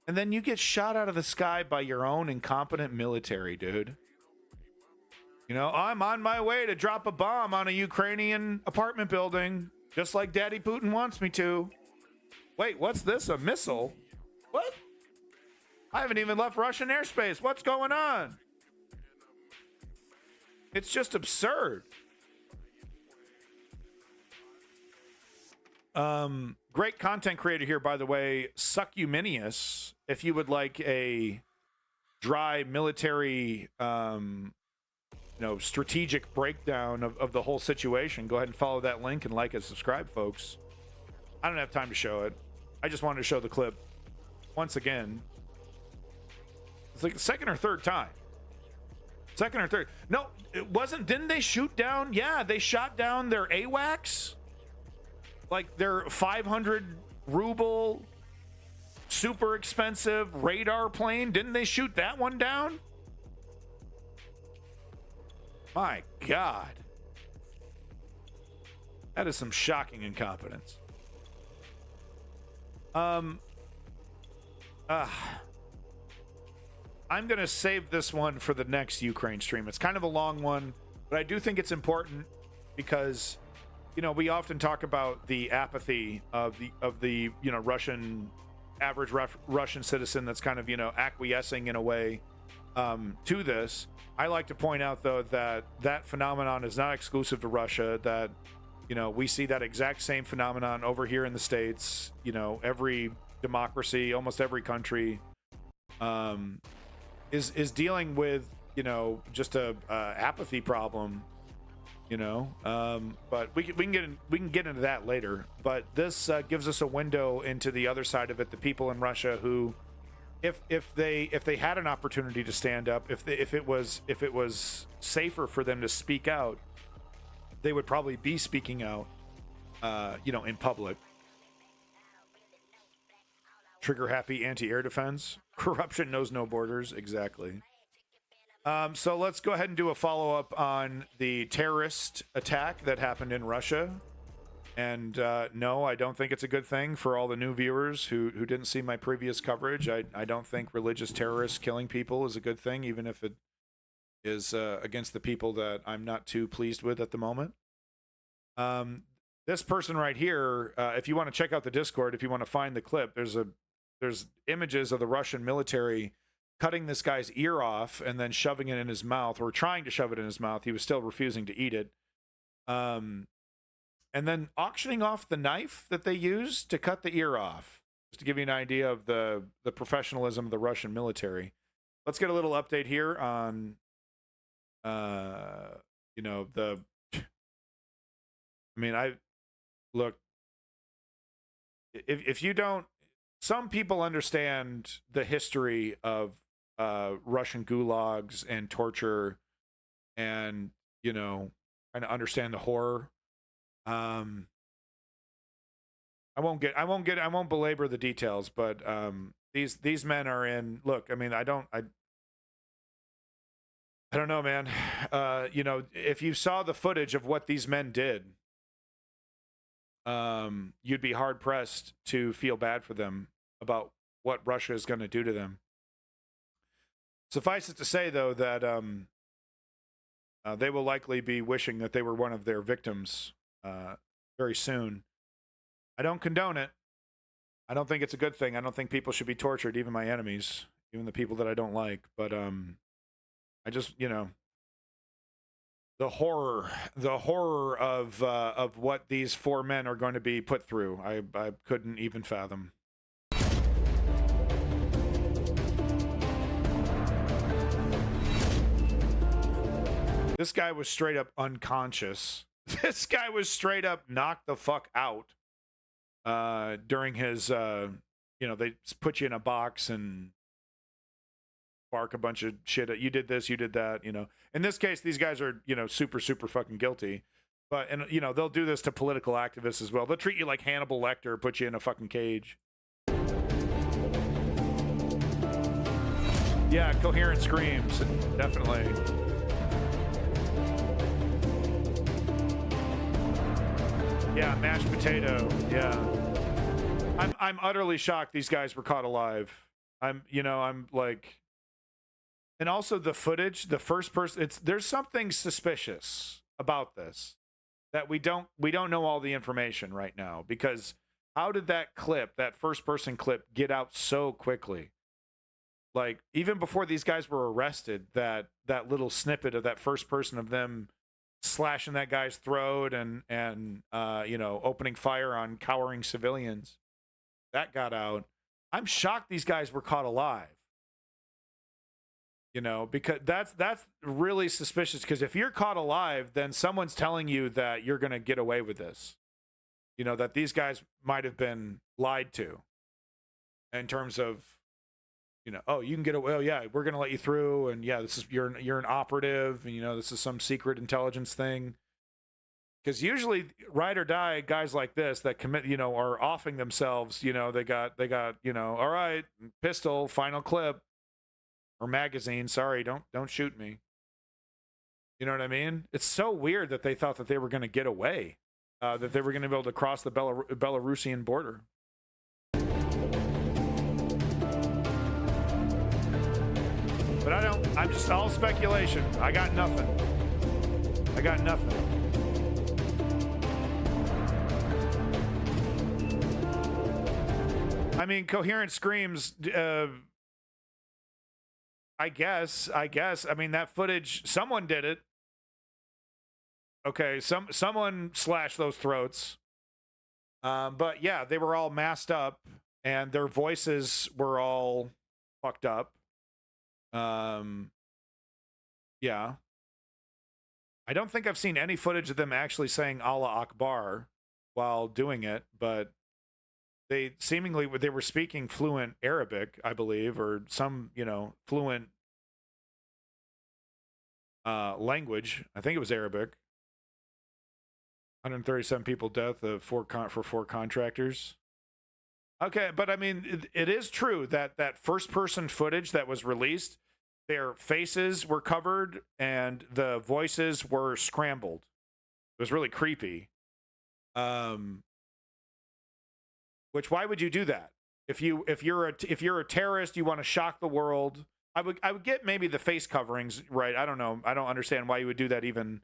And then you get shot out of the sky by your own incompetent military, dude. I'm on my way to drop a bomb on a Ukrainian apartment building, just like Daddy Putin wants me to. Wait, what's this? A missile? What? I haven't even left Russian airspace. What's going on? It's just absurd. Great content creator here, by the way, Succuminius. If you would like a dry military, strategic breakdown of the whole situation, go ahead and follow that link and like and subscribe, folks. I don't have time to show it. I just wanted to show the clip once again. It's like the second or third time. Second or third. No, it wasn't. Didn't they shoot down? Yeah, they shot down their AWACS. Like their 500 ruble, super expensive radar plane. Didn't they shoot that one down? My God. That is some shocking incompetence. I'm going to save this one for the next Ukraine stream. It's kind of a long one, but I do think it's important because, we often talk about the apathy of the average Russian citizen that's kind of, acquiescing in a way to this. I like to point out, though, that phenomenon is not exclusive to Russia, that, we see that exact same phenomenon over here in the States. Every democracy, almost every country is dealing with, just a apathy problem, but we can get into that later. But this gives us a window into the other side of it, the people in Russia who, if they had an opportunity to stand up, if it was safer for them to speak out, they would probably be speaking out, in public. Trigger happy anti-air defense. Corruption knows no borders. Exactly. So let's go ahead and do a follow-up on the terrorist attack that happened in Russia. And no, I don't think it's a good thing for all the new viewers who didn't see my previous coverage. I don't think religious terrorists killing people is a good thing, even if it is against the people that I'm not too pleased with at the moment. This person right here, if you want to check out the Discord, if you want to find the clip, there's images of the Russian military cutting this guy's ear off and then shoving it in his mouth, or trying to shove it in his mouth. He was still refusing to eat it. And then auctioning off the knife that they used to cut the ear off. Just to give you an idea of the professionalism of the Russian military. Let's get a little update here on, look, if you don't, some people understand the history of Russian gulags and torture, and kind of understand the horror. I won't belabor the details, but these men are in. Look, I don't know, man. If you saw the footage of what these men did, you'd be hard pressed to feel bad for them about what Russia is going to do to them. Suffice it to say, though, that they will likely be wishing that they were one of their victims very soon. I don't condone it. I don't think it's a good thing. I don't think people should be tortured, even my enemies, even the people that I don't like. But I just, the horror of what these four men are going to be put through, I couldn't even fathom. This guy was straight up unconscious. This guy was straight up knocked the fuck out during his, they put you in a box and bark a bunch of shit at you. Did this, you did that, In this case, these guys are, super, super fucking guilty. But, and they'll do this to political activists as well. They'll treat you like Hannibal Lecter, put you in a fucking cage. Yeah, coherent screams, definitely. Yeah, mashed potato. Yeah, I'm utterly shocked these guys were caught alive. I'm like, and also the footage, the first person. There's something suspicious about this that we don't know all the information right now, because how did that first person clip get out so quickly? Like, even before these guys were arrested, that little snippet of that first person of them slashing that guy's throat and opening fire on cowering civilians, that got out. I'm shocked these guys were caught alive. Because that's really suspicious, because if you're caught alive, then someone's telling you that you're going to get away with this. That these guys might have been lied to in terms of, oh, you can get away. Oh, yeah, we're going to let you through. And yeah, you're an operative. And, this is some secret intelligence thing. Because usually ride or die guys like this that commit, are offing themselves. They got, all right, pistol, final clip, or magazine. Sorry, don't shoot me. You know what I mean? It's so weird that they thought that they were going to get away, that they were going to be able to cross the Belarusian border. But I'm just all speculation. I got nothing. I mean, coherent screams, I guess. I mean, that footage, someone did it. Okay, someone slashed those throats. But yeah, they were all masked up and their voices were all fucked up. Yeah. I don't think I've seen any footage of them actually saying Allah Akbar while doing it, but they were speaking fluent Arabic, I believe, or some, fluent language. I think it was Arabic. 137 people death for 4 contractors. Okay, but I mean, it is true that first person footage that was released, their faces were covered and the voices were scrambled. It was really creepy. Which, why would you do that? If you're a terrorist, you want to shock the world. I would get maybe the face coverings right. I don't know. I don't understand why you would do that, even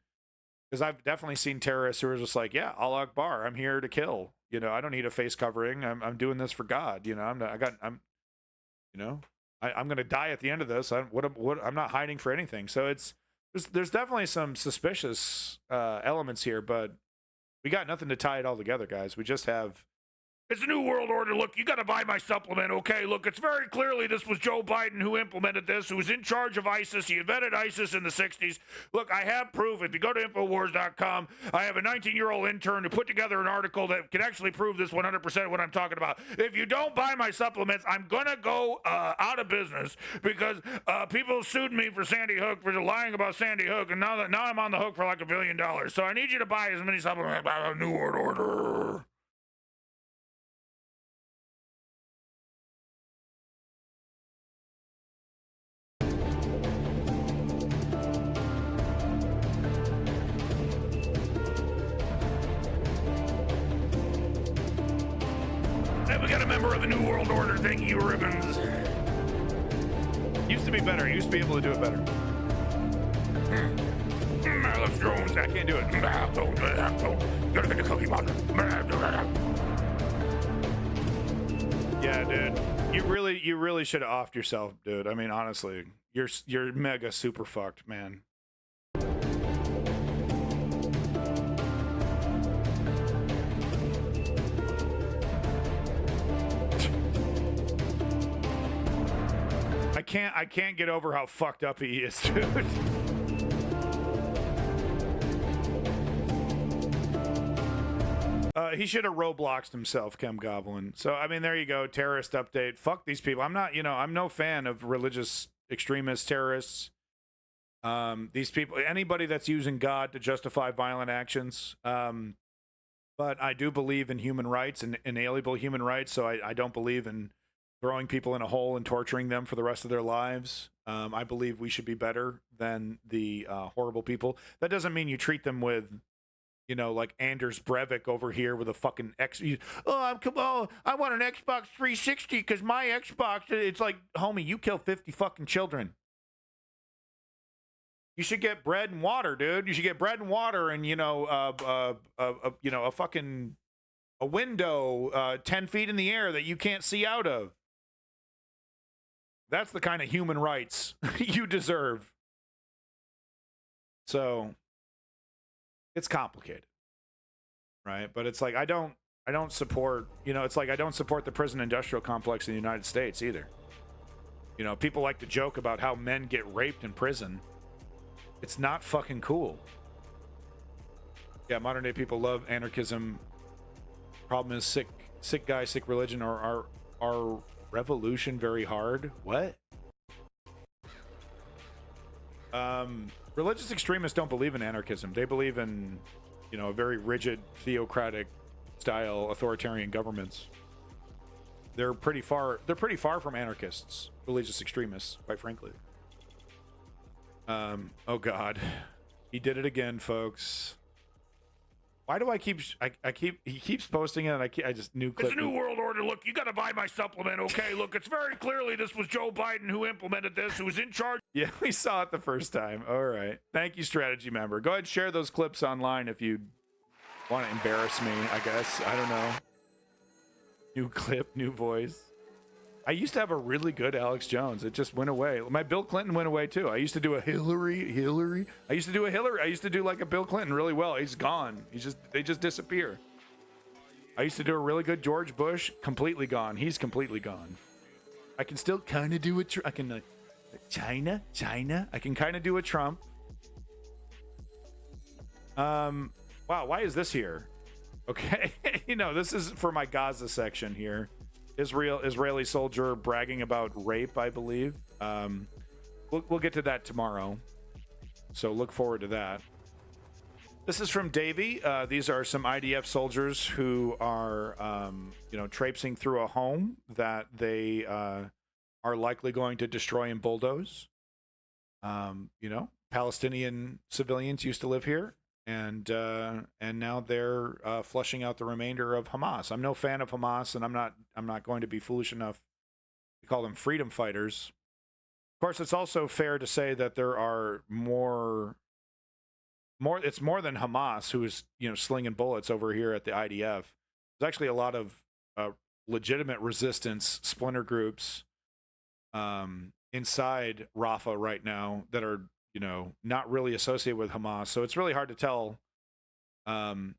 because I've definitely seen terrorists who are just like, yeah, Allah Akbar, I'm here to kill. I don't need a face covering. I'm doing this for God. I'm gonna die at the end of this. I'm not hiding for anything. So there's definitely some suspicious elements here, but we got nothing to tie it all together, guys. We just have, it's a new world order. Look, you got to buy my supplement. Okay, look, it's very clearly this was Joe Biden who implemented this, who was in charge of ISIS. He invented ISIS in the 60s. Look, I have proof. If you go to Infowars.com, I have a 19-year-old intern who put together an article that can actually prove this 100% what I'm talking about. If you don't buy my supplements, I'm going to go out of business because people sued me for Sandy Hook, for lying about Sandy Hook, and now I'm on the hook for like $1 billion. So I need you to buy as many supplements about a new world order. We got a member of the New World Order. Thank you, Ribbons. Used to be better. Used to be able to do it better. Alex Jones. I can't do it. Gotta get the cookie monster. Yeah, dude. You really should have offed yourself, dude. I mean, honestly, you're mega super fucked, man. I can't get over how fucked up he is, dude. He should have Robloxed himself, Chem Goblin. So, I mean, there you go. Terrorist update. Fuck these people. I'm not, I'm no fan of religious extremist terrorists. These people, anybody that's using God to justify violent actions. But I do believe in human rights and inalienable human rights. So I don't believe in throwing people in a hole and torturing them for the rest of their lives. I believe we should be better than the horrible people. That doesn't mean you treat them with, you know, like Anders Breivik over here with a fucking I want an Xbox 360 because my Xbox. It's like, homie, you kill 50 fucking children. You should get bread and water, dude. You should get bread and water, and you know, a window 10 feet in the air that you can't see out of. That's the kind of human rights you deserve. So it's complicated, right? But it's like I don't support, you know, it's like I don't support the prison industrial complex in the United States either. You know, people like to joke about how men get raped in prison. It's not fucking cool. Yeah, modern day people love anarchism. Problem is sick guy, sick religion, or our revolution very hard. What? Religious extremists don't believe in anarchism. They believe in, you know, very rigid theocratic style authoritarian governments. They're pretty far from anarchists, religious extremists, quite frankly. Oh god. He did it again, folks. Why do I keep he keeps posting it and I just new clip. It's a new world order. Look, you got to buy my supplement, okay? Look, it's very clearly this was Joe Biden who implemented this, who was in charge. Yeah, we saw it the first time. All right. Thank you, strategy member. Go ahead and share those clips online if you want to embarrass me, I guess. I don't know. New clip, new voice. I used to have a really good Alex Jones. It just went away. My Bill Clinton went away too. I used to do a Hillary. I used to do a Hillary. I used to do like a Bill Clinton really well. He's gone. They just disappear. I used to do a really good George Bush. Completely gone. He's completely gone. I can still kind of do a I can China. I can kind of do a Trump. Wow. Why is this here? Okay. You know, this is for my Gaza section here. Israeli soldier bragging about rape, I believe. We'll get to that tomorrow, so look forward to that. This is from Davie. These are some IDF soldiers who are, traipsing through a home that they are likely going to destroy and bulldoze. Palestinian civilians used to live here. And now they're flushing out the remainder of Hamas. I'm no fan of Hamas, and I'm not going to be foolish enough to call them freedom fighters. Of course, it's also fair to say that there are more. It's more than Hamas who is slinging bullets over here at the IDF. There's actually a lot of legitimate resistance splinter groups inside Rafah right now that are not really associated with Hamas. So it's really hard to tell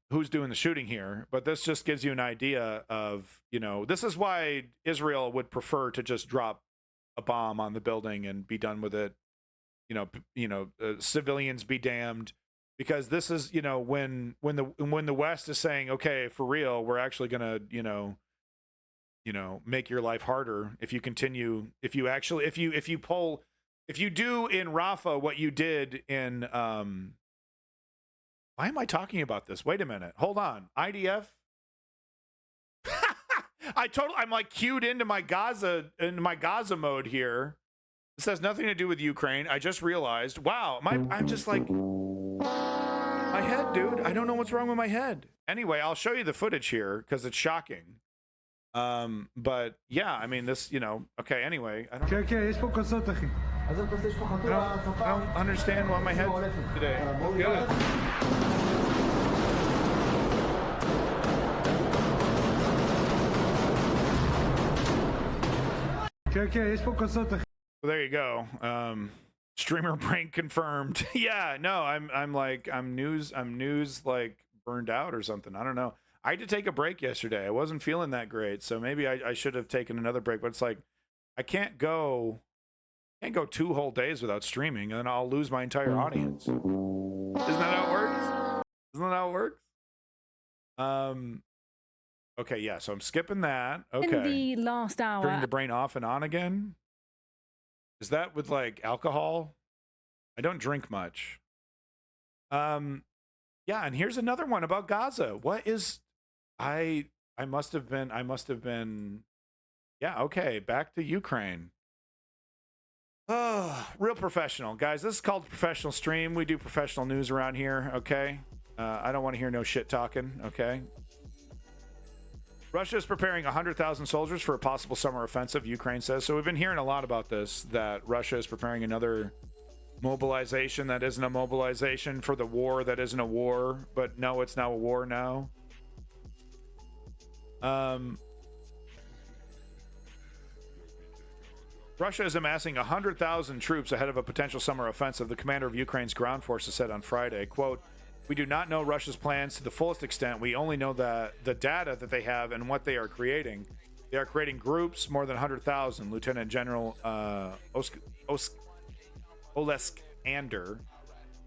who's doing the shooting here. But this just gives you an idea of, this is why Israel would prefer to just drop a bomb on the building and be done with it. Civilians be damned, because this is, when the West is saying, okay, for real, we're actually gonna, make your life harder if you continue, if you do in Rafah what you did in, why am I talking about this? Wait a minute. Hold on. IDF? I'm like cued into my Gaza mode here. This has nothing to do with Ukraine. I just realized, wow, I'm just like, my head, dude. I don't know what's wrong with my head. Anyway, I'll show you the footage here because it's shocking. But yeah, I mean, this, okay, anyway, I don't understand why my head's today. Good. Well, there you go. Streamer prank confirmed. Yeah, no, I'm news like burned out or something. I don't know. I had to take a break yesterday. I wasn't feeling that great, so maybe I should have taken another break. But it's like I can't go 2 whole days without streaming, and then I'll lose my entire audience. Isn't that how it works? Okay, yeah. So I'm skipping that. Okay. In the last hour, turning the brain off and on again. Is that with like alcohol? I don't drink much. Yeah, and here's another one about Gaza. What is I must have been Yeah, okay, back to Ukraine. Oh, real professional. Guys, this is called Professional Stream. We do professional news around here, okay? I don't want to hear no shit talking, okay? Russia is preparing 100,000 soldiers for a possible summer offensive, Ukraine says. So we've been hearing a lot about this, that Russia is preparing another mobilization that isn't a mobilization for the war that isn't a war. But no, it's now a war now. Russia is amassing 100,000 troops ahead of a potential summer offensive, the commander of Ukraine's ground forces said on Friday. Quote, "We do not know Russia's plans to the fullest extent. We only know that the data that they have and what they are creating. They are creating groups, more than 100,000, Lieutenant General Oleksandr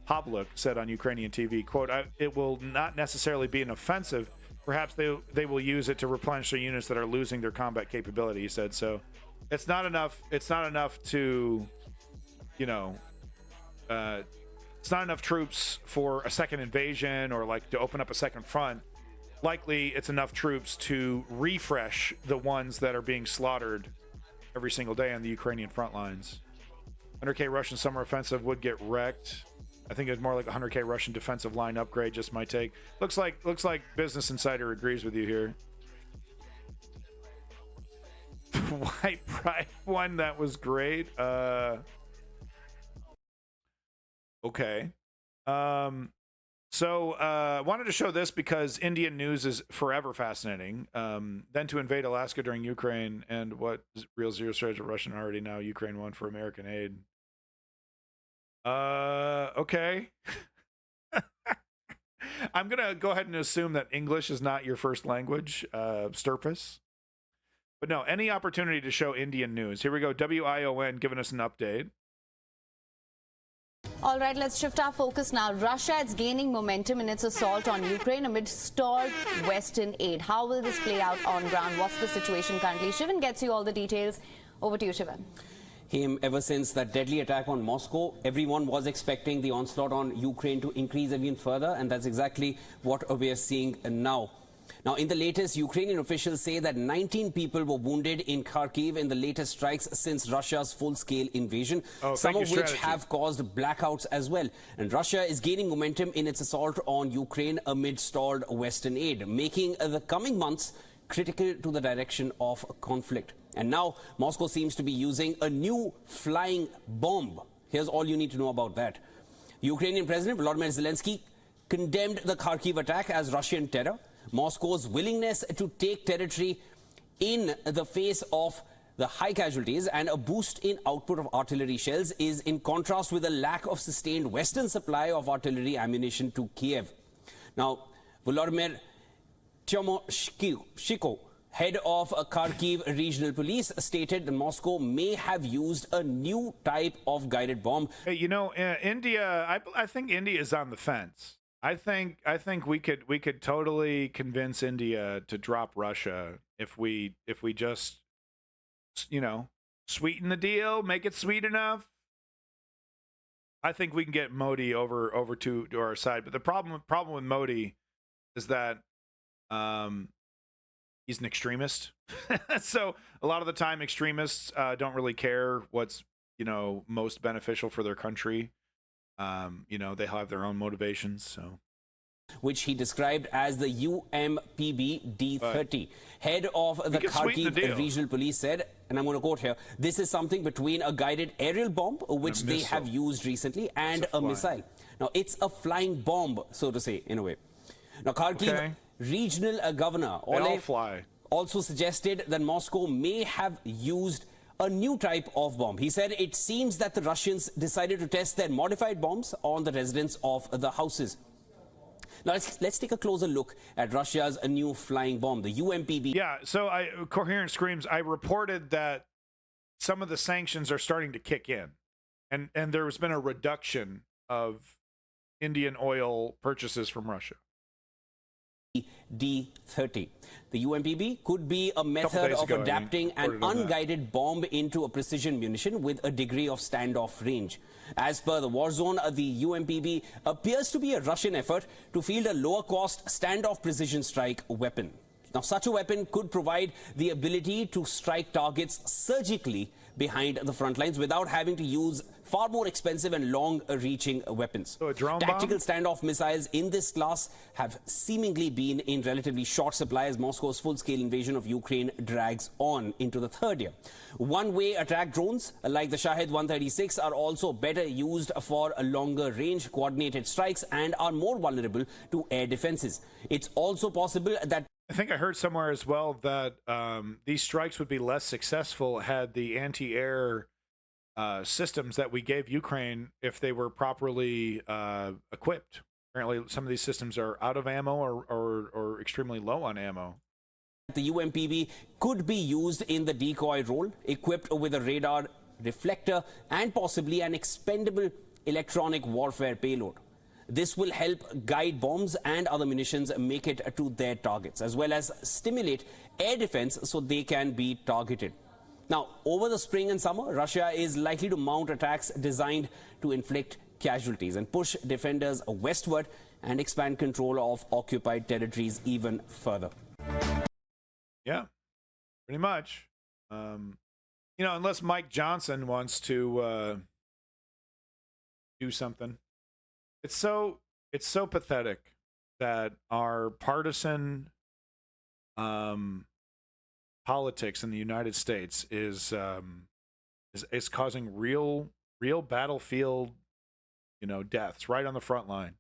Pavluk said on Ukrainian TV. Quote, "It will not necessarily be an offensive. Perhaps they will use it to replenish their units that are losing their combat capability," he said. So it's not enough to, you know, it's not enough troops for a second invasion or like to open up a second front. Likely it's enough troops to refresh the ones that are being slaughtered every single day on the Ukrainian front lines. 100K Russian summer offensive would get wrecked. I think it's more like 100K Russian defensive line upgrade, just my take. Looks like Business Insider agrees with you here. White Pride one, that was great. Okay. So wanted to show this because Indian news is forever fascinating. Then to invade Alaska during Ukraine and what real zero strategy of Russian already now Ukraine won for American aid. Okay. I'm going to go ahead and assume that English is not your first language, Sturpus. But no, any opportunity to show Indian news. Here we go. WION giving us an update. All right, let's shift our focus now. Russia is gaining momentum in its assault on Ukraine amid stalled Western aid. How will this play out on ground? What's the situation currently? Shivan gets you all the details. Over to you, Shivan. Ever since that deadly attack on Moscow, everyone was expecting the onslaught on Ukraine to increase even further, and that's exactly what we are seeing now. Now, in the latest, Ukrainian officials say that 19 people were wounded in Kharkiv in the latest strikes since Russia's full-scale invasion, some of which have caused blackouts as well. And Russia is gaining momentum in its assault on Ukraine amid stalled Western aid, making the coming months critical to the direction of conflict. And now Moscow seems to be using a new flying bomb. Here's all you need to know about that. Ukrainian President Volodymyr Zelensky condemned the Kharkiv attack as Russian terror. Moscow's willingness to take territory in the face of the high casualties and a boost in output of artillery shells is in contrast with a lack of sustained Western supply of artillery ammunition to Kiev. Now, Volodymyr Timoshko, head of Kharkiv Regional Police, stated that Moscow may have used a new type of guided bomb. Hey, you know, India, I think India is on the fence. I think we could totally convince India to drop Russia if we just, you know, sweeten the deal, make it sweet enough. I think we can get Modi over to our side. But the problem with Modi is that he's an extremist. So a lot of the time extremists don't really care what's, you know, most beneficial for their country. You know, they have their own motivations, so. Which he described as the UMPB D30. Head of the Kharkiv Regional Police said, and I'm going to quote here, "This is something between a guided aerial bomb, which they have used recently, and a missile." Now, it's a flying bomb, so to say, in a way. Now, Kharkiv Regional Governor Ole also suggested that Moscow may have used a new type of bomb. He said it seems that the Russians decided to test their modified bombs on the residents of the houses. Now, let's take a closer look at Russia's new flying bomb, the UMPB. Yeah, so Coherent Screams, I reported that some of the sanctions are starting to kick in. And there's been a reduction of Indian oil purchases from Russia. D30. The UMPB could be a method of adapting an unguided bomb into a precision munition with a degree of standoff range. As per the war zone, the UMPB appears to be a Russian effort to field a lower cost standoff precision strike weapon. Now, such a weapon could provide the ability to strike targets surgically behind the front lines without having to use far more expensive and long-reaching weapons. So a drone Tactical standoff missiles in this class have seemingly been in relatively short supply as Moscow's full-scale invasion of Ukraine drags on into the third year. One-way attack drones like the Shahed 136 are also better used for longer-range coordinated strikes and are more vulnerable to air defenses. It's also possible that I think I heard somewhere as well that these strikes would be less successful had the anti-air systems that we gave Ukraine if they were properly equipped. Apparently, some of these systems are out of ammo or extremely low on ammo. the UMPV could be used in the decoy role, equipped with a radar reflector and possibly an expendable electronic warfare payload. This will help guide bombs and other munitions make it to their targets, as well as stimulate air defense so they can be targeted. Now, over the spring and summer, Russia is likely to mount attacks designed to inflict casualties and push defenders westward and expand control of occupied territories even further. Yeah, pretty much. You know, unless Mike Johnson wants to do something. It's so pathetic that our partisan politics in the United States is causing real battlefield, you know, deaths right on the front line.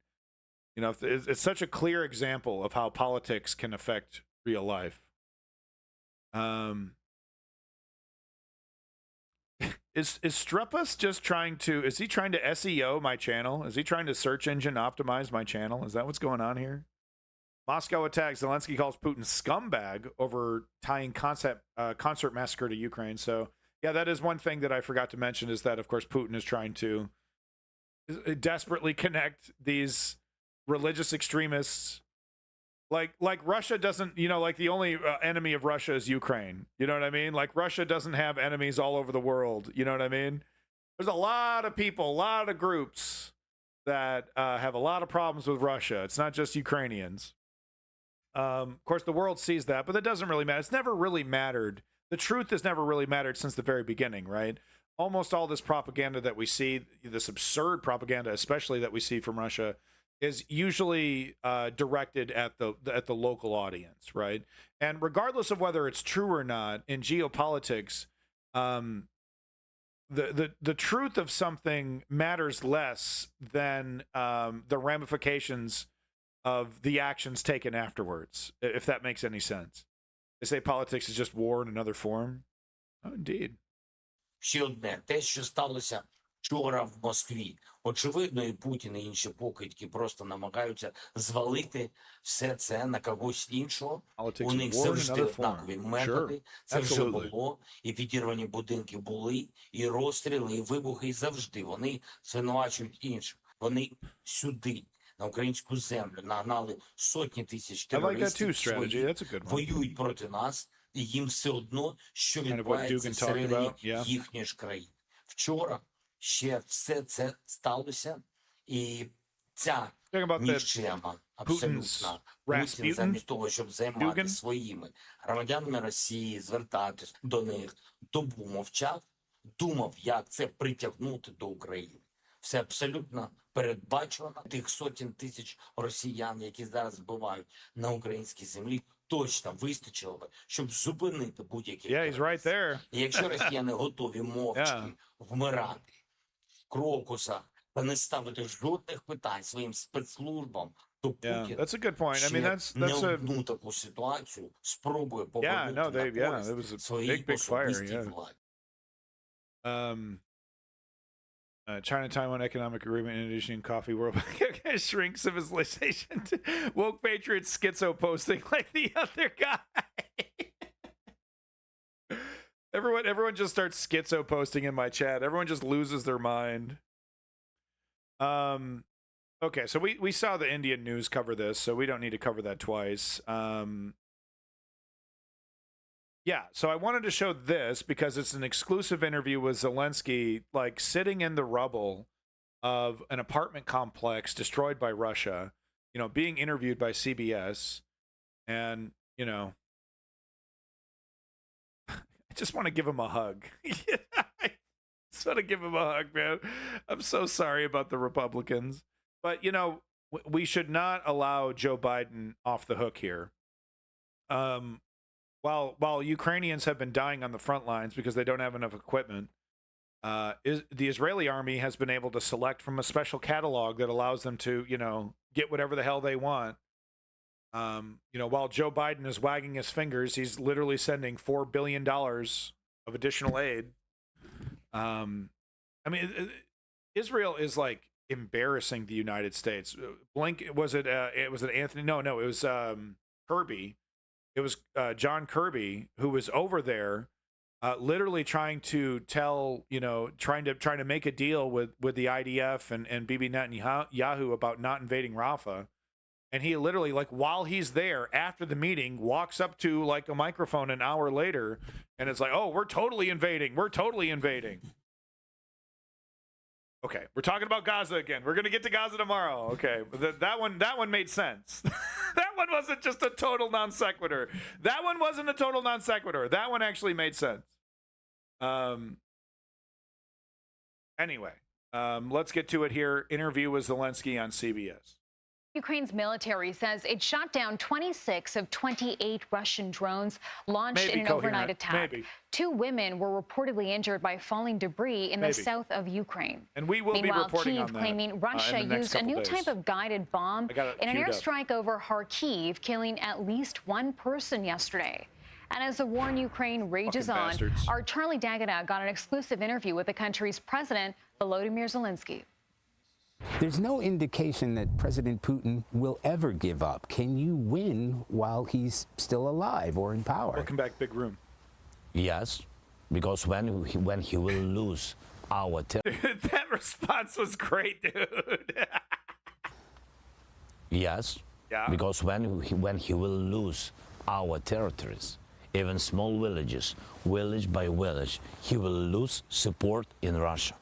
You know, it's such a clear example of how politics can affect real life. Is Strepus just trying to, is he trying to SEO my channel? Is he trying to search engine optimize my channel? Is that what's going on here? Moscow attacks. Zelensky calls Putin scumbag over tying concert massacre to Ukraine. So, yeah, that is one thing that I forgot to mention, is that, of course, Putin is trying to desperately connect these religious extremists. Like Russia doesn't, you know, like the only enemy of Russia is Ukraine. You know what I mean? Like Russia doesn't have enemies all over the world. You know what I mean? There's a lot of people, a lot of groups that have a lot of problems with Russia. It's not just Ukrainians. Of course, the world sees that, but that doesn't really matter. It's never really mattered. The truth has never really mattered since the very beginning, right? Almost all this propaganda that we see, this absurd propaganda, especially that we see from Russia, is usually directed at the local audience, right? And regardless of whether it's true or not, in geopolitics, the truth of something matters less than the ramifications of the actions taken afterwards, if that makes any sense. They say politics is just war in another form. Oh, indeed. Ще одне, те, що сталося вчора в Москві. Очевидно, і Путін, і інші покидьки просто намагаються звалити все це на когось іншого. У них завжди однакові методи. Це вже було. І підірвані будинки були, і розстріли, і вибухи, і завжди. Вони звинувачують інших. Вони сюди, на українську землю, нагнали сотні тисяч терористів свої, воюють проти нас, і їм все одно, що відбувається всередині їхньої ж країни. Вчора ще все це сталося, і ця нікчема абсолютно Путін, замість того, щоб займатися своїми громадянами Росії, звертатись до них, добу мовчав, думав, як це притягнути до України. Все абсолютно передбачено. Тих сотень тисяч росіян, які зараз вбивають на українській землі, точно вистачило би, щоб зупинити будь-які. І якщо росіяни готові мовчки вмирати в крокусах та не ставити жодних питань своїм спецслужбам, то Путін ще не одну таку ситуацію спробує повернути на користь своїй особистій владі. China-Taiwan Economic Agreement, Indonesian Coffee World Shrink Civilization to woke patriots schizo posting like the other guy. Everyone just starts schizo posting in my chat. Everyone just loses their mind. Okay, so we saw the Indian news cover this, so we don't need to cover that twice. Yeah, so I wanted to show this because it's an exclusive interview with Zelensky, like sitting in the rubble of an apartment complex destroyed by Russia, you know, being interviewed by CBS. And, you know, just want to give him a hug. I just want to give him a hug, man. I'm so sorry about the Republicans. But, you know, we should not allow Joe Biden off the hook here. While Ukrainians have been dying on the front lines because they don't have enough equipment, the Israeli army has been able to select from a special catalog that allows them to, you know, get whatever the hell they want. You know, while Joe Biden is wagging his fingers, he's literally sending $4 billion of additional aid. I mean, Israel is like embarrassing the United States. It was Anthony? No, it was Kirby. It was John Kirby who was over there, literally trying to tell, you know, trying to make a deal with the IDF and Bibi Netanyahu about not invading Rafah. And he literally, like, while he's there after the meeting, walks up to like a microphone an hour later, and it's like, "Oh, we're totally invading. We're totally invading." Okay, we're talking about Gaza again. We're gonna get to Gaza tomorrow. Okay, that one made sense. That one wasn't just a total non sequitur. That one wasn't a total non sequitur. That one actually made sense. Anyway, let's get to it here. Interview with Zelensky on CBS. Ukraine's military says it shot down 26 of 28 Russian drones launched in an overnight attack. Maybe. 2 women were reportedly injured by falling debris in the south of Ukraine. And we will Meanwhile, be reporting Kyiv on that claiming Russia used a new type of guided bomb in an airstrike over Kharkiv, killing at least 1 person yesterday. And as the war in Ukraine rages on, our Charlie D'Agata got an exclusive interview with the country's president, Volodymyr Zelensky. There's no indication that President Putin will ever give up. Can you win while he's still alive or in power? Welcome back, Big Room. Yes, because when he will lose our territory. That response was great, dude. Yes, because when he will lose our territories, even small villages, village by village, he will lose support in Russia.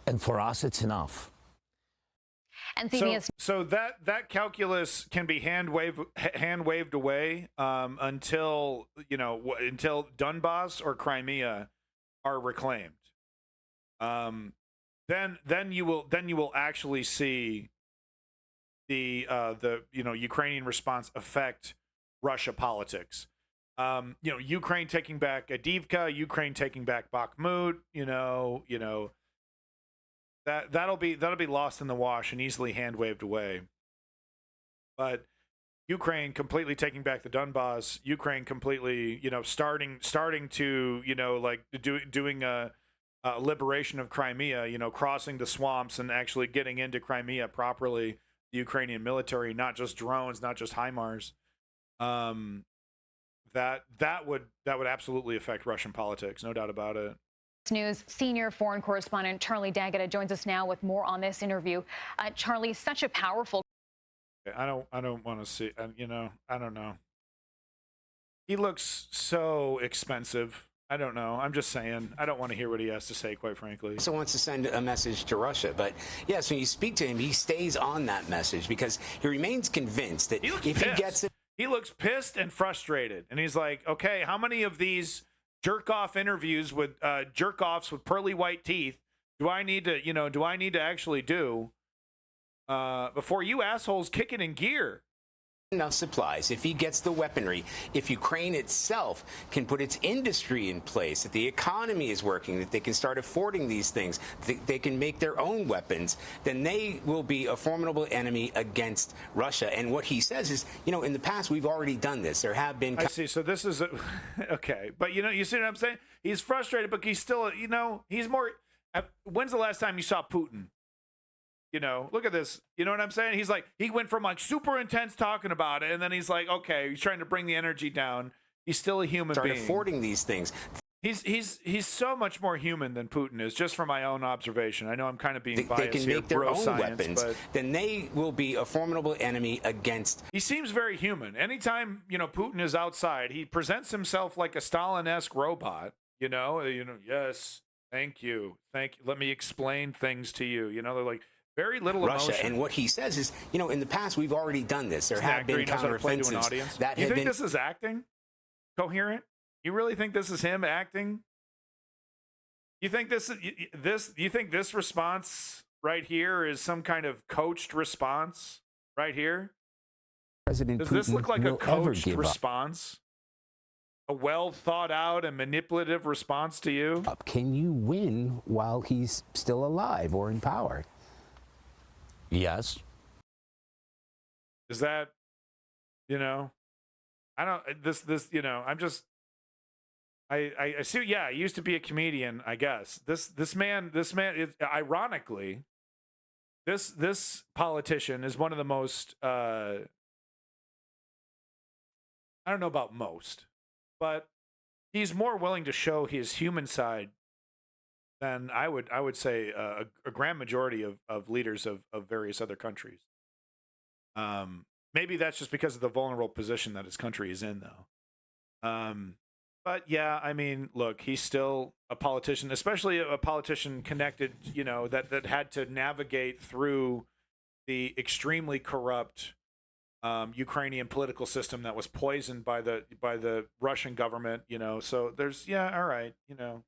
And for us, it's enough. And CBS. So that calculus can be hand waved away until Donbass or Crimea are reclaimed. Then you will actually see the Ukrainian response affect Russia politics. Ukraine taking back Avdiivka, Ukraine taking back Bakhmut. That'll be lost in the wash and easily hand waved away. But Ukraine completely taking back the Donbass, Ukraine completely, starting to, doing a liberation of Crimea, crossing the swamps and actually getting into Crimea properly. The Ukrainian military, not just drones, not just HIMARS. That would absolutely affect Russian politics, no doubt about it. News senior foreign correspondent Charlie D'Agata joins us now with more on this interview. Charlie, such a powerful. I don't want to see. I don't know. He looks so expensive. I don't know. I'm just saying. I don't want to hear what he has to say, quite frankly. He also wants to send a message to Russia. But yes, when you speak to him, he stays on that message because he remains convinced that if he gets it. He looks pissed and frustrated. And he's like, okay, how many of these jerk-off interviews with jerk-offs with pearly white teeth do I need to actually do before you assholes kick it in gear? Enough supplies, if he gets the weaponry, if Ukraine itself can put its industry in place, that the economy is working, that they can start affording these things, they can make their own weapons, then they will be a formidable enemy against Russia. And what he says is, in the past, we've already done this. There have been... I see. So this is... okay. But, you see what I'm saying? He's frustrated, but he's still, he's more... When's the last time you saw Putin? Look at this. You know what I'm saying? He's like, he went from super intense talking about it, and then he's like, okay, he's trying to bring the energy down. He's still a human being. Affording these things. He's so much more human than Putin is, just from my own observation. I know I'm kind of being biased here. They can make their own science, weapons. Then they will be a formidable enemy against. He seems very human. Anytime Putin is outside, he presents himself like a Stalin-esque robot. Yes, thank you. Let me explain things to you. They're like. Very little Russia, emotion. And what he says is, in the past we've already done this. There have been counteroffensives. You think this is acting? Coherent? You really think this is him acting? You think you think this response right here is some kind of coached response right here? President Does Putin this look like a will ever coached give up. response? A well thought out and manipulative response to you? Can you win while he's still alive or in power? Yes. Is that, you know, I don't, this, you know, I'm just, I see, yeah, I used to be a comedian, I guess. This man, ironically, this politician is one of the most, I don't know about most, but he's more willing to show his human side than I would say a grand majority of leaders of various other countries. Maybe that's just because of the vulnerable position that his country is in, though. But yeah, I mean, look, he's still a politician, especially a politician connected, you know, that had to navigate through the extremely corrupt Ukrainian political system that was poisoned by the Russian government, you know. So there's, yeah, all right, you know.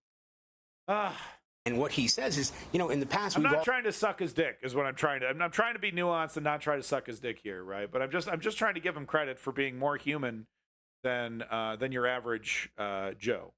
And what he says is, you know, in the past, I'm not trying to suck his dick, is what I'm trying to. I'm trying to be nuanced and not try to suck his dick here, right? But I'm just trying to give him credit for being more human than your average Joe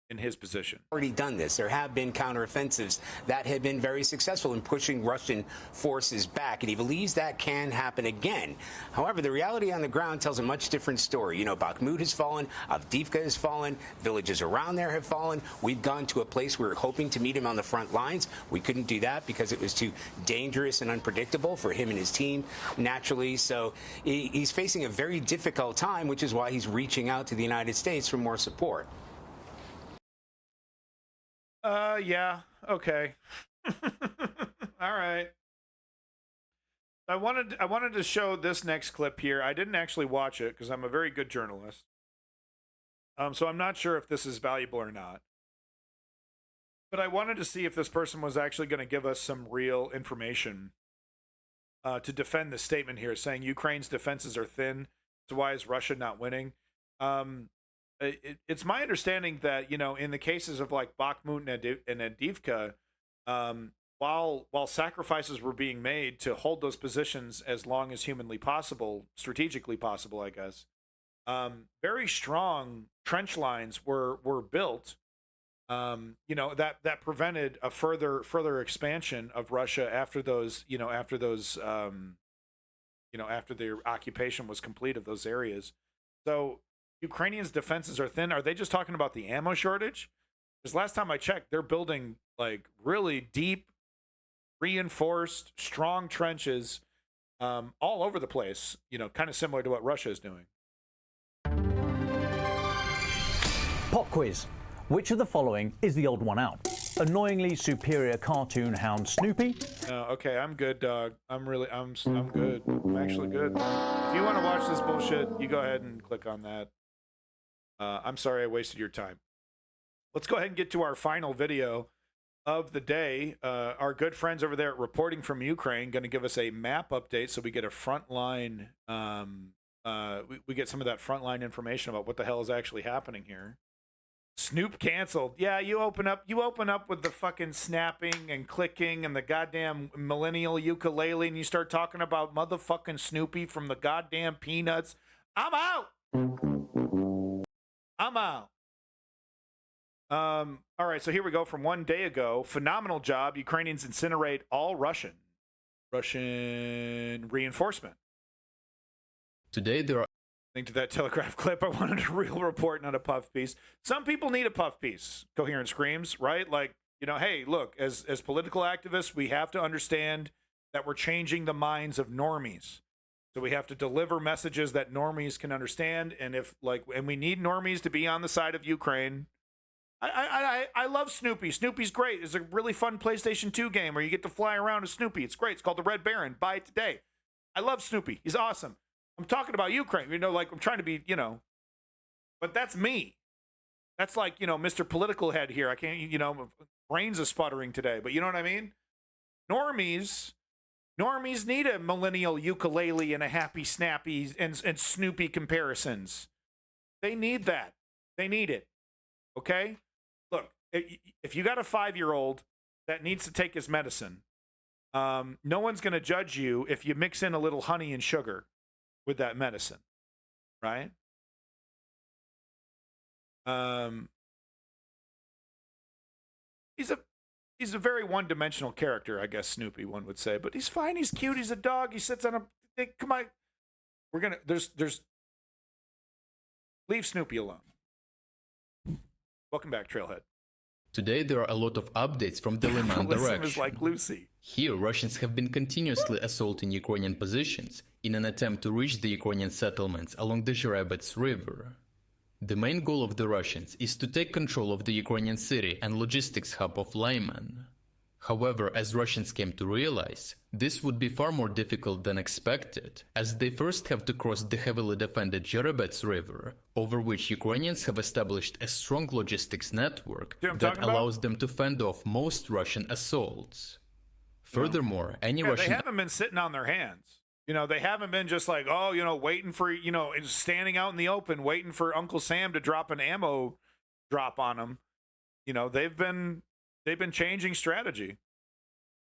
in his position. Already done this. There have been counteroffensives that have been very successful in pushing Russian forces back, and he believes that can happen again. However, the reality on the ground tells a much different story. You know, Bakhmut has fallen, Avdiivka has fallen, villages around there have fallen. We've gone to a place we were hoping to meet him on the front lines. We couldn't do that because it was too dangerous and unpredictable for him and his team, naturally. So he's facing a very difficult time, which is why he's reaching out to the United States for more support. Yeah, okay. All right. I wanted to show this next clip here. I didn't actually watch it because I'm a very good journalist. So I'm not sure if this is valuable or not. But I wanted to see if this person was actually going to give us some real information to defend the statement here, saying Ukraine's defenses are thin. So why is Russia not winning? It's my understanding that, you know, in the cases of like Bakhmut and Avdiivka, while sacrifices were being made to hold those positions as long as humanly possible, strategically possible, I guess, very strong trench lines were built, you know, that prevented a further expansion of Russia after their occupation was complete of those areas. So Ukrainians' defenses are thin. Are they just talking about the ammo shortage? Because last time I checked, they're building like really deep, reinforced, strong trenches all over the place, you know, kind of similar to what Russia is doing. Pop quiz. Which of the following is the odd one out? Annoyingly superior cartoon hound Snoopy? Okay, I'm good, dog. I'm good. I'm actually good. If you want to watch this bullshit, you go ahead and click on that. I'm sorry I wasted your time. Let's go ahead and get to our final video of the day. Our good friends over there at Reporting from Ukraine going to give us a map update so we get a frontline, we get some of that frontline information about what the hell is actually happening here. Snoop canceled. Yeah, you open up with the fucking snapping and clicking and the goddamn millennial ukulele and you start talking about motherfucking Snoopy from the goddamn Peanuts. I'm out. All right, so here we go from 1 day ago. Phenomenal job. Ukrainians incinerate all Russian reinforcement. Today there are... Link to that Telegraph clip. I wanted a real report, not a puff piece. Some people need a puff piece. Coherent screams, right? Like, you know, hey, look, as political activists, we have to understand that we're changing the minds of normies. So we have to deliver messages that normies can understand. And and we need normies to be on the side of Ukraine. I love Snoopy. Snoopy's great. It's a really fun PlayStation 2 game where you get to fly around as Snoopy. It's great. It's called The Red Baron. Buy it today. I love Snoopy. He's awesome. I'm talking about Ukraine. You know, like I'm trying to be, you know, but that's me. That's like, you know, Mr. Political Head here. I can't, you know, brains are sputtering today, but you know what I mean? Normies need a millennial ukulele and a happy snappy and Snoopy comparisons. They need that. They need it. Okay? Look, if you got a 5-year-old that needs to take his medicine, no one's going to judge you if you mix in a little honey and sugar with that medicine, right? He's a very one-dimensional character, I guess Snoopy, one would say, but he's fine. He's cute. He's a dog. He sits on a. Come on, we're gonna. There's. Leave Snoopy alone. Welcome back, Trailhead. Today there are a lot of updates from the Liman direction. Is like Lucy. Here, Russians have been continuously assaulting Ukrainian positions in an attempt to reach the Ukrainian settlements along the Zherebets River. The main goal of the Russians is to take control of the Ukrainian city and logistics hub of Lyman. However, as Russians came to realize, this would be far more difficult than expected, as they first have to cross the heavily defended Zherebets River, over which Ukrainians have established a strong logistics network that allows them to fend off most Russian assaults. Furthermore, Russian... They haven't been sitting on their hands. You know, they haven't been just like, waiting for, standing out in the open, waiting for Uncle Sam to drop an ammo drop on them. They've been changing strategy.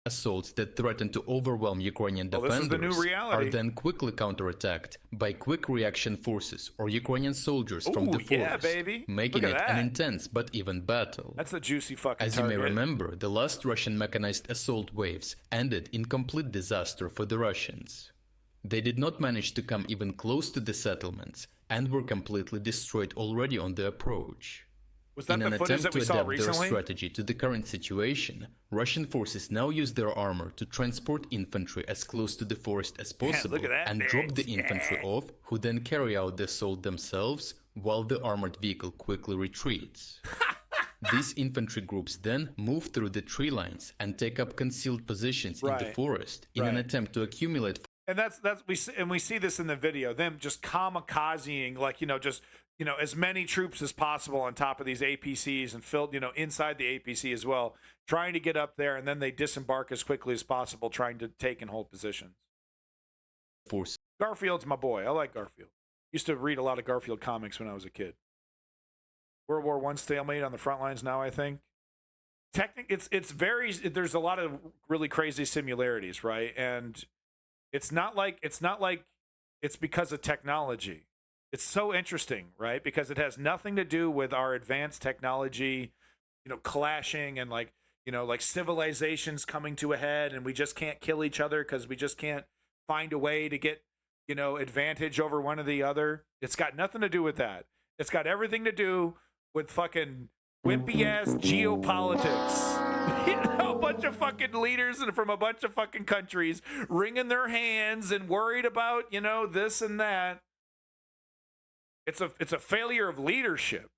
Assaults that threaten to overwhelm Ukrainian defenders are then quickly counterattacked by quick reaction forces or Ukrainian soldiers from the forest, making it an intense but even battle. That's a juicy fucking As target. You may remember, the last Russian mechanized assault waves ended in complete disaster for the Russians. They did not manage to come even close to the settlements and were completely destroyed already on the approach. Was that in the an footage attempt that we to saw adapt recently? their strategy to the current situation, Russian forces now use their armor to transport infantry as close to the forest as possible and drop the infantry off, who then carry out the assault themselves while the armored vehicle quickly retreats. These infantry groups then move through the tree lines and take up concealed positions in the forest in an attempt to accumulate. And we see this in the video, them just kamikazing, as many troops as possible on top of these APCs and filled, inside the APC as well, trying to get up there, and then they disembark as quickly as possible, trying to take and hold positions. Garfield's my boy. I like Garfield. Used to read a lot of Garfield comics when I was a kid. World War I stalemate on the front lines now, I think. There's a lot of really crazy similarities, right? And it's not like it's because of technology. It's so interesting, right? Because it has nothing to do with our advanced technology, clashing and like civilizations coming to a head, and we just can't kill each other because we just can't find a way to get, advantage over one or the other. It's got nothing to do with that. It's got everything to do with fucking wimpy ass geopolitics. A bunch of fucking leaders from a bunch of fucking countries wringing their hands and worried about, this and that. It's a failure of leadership.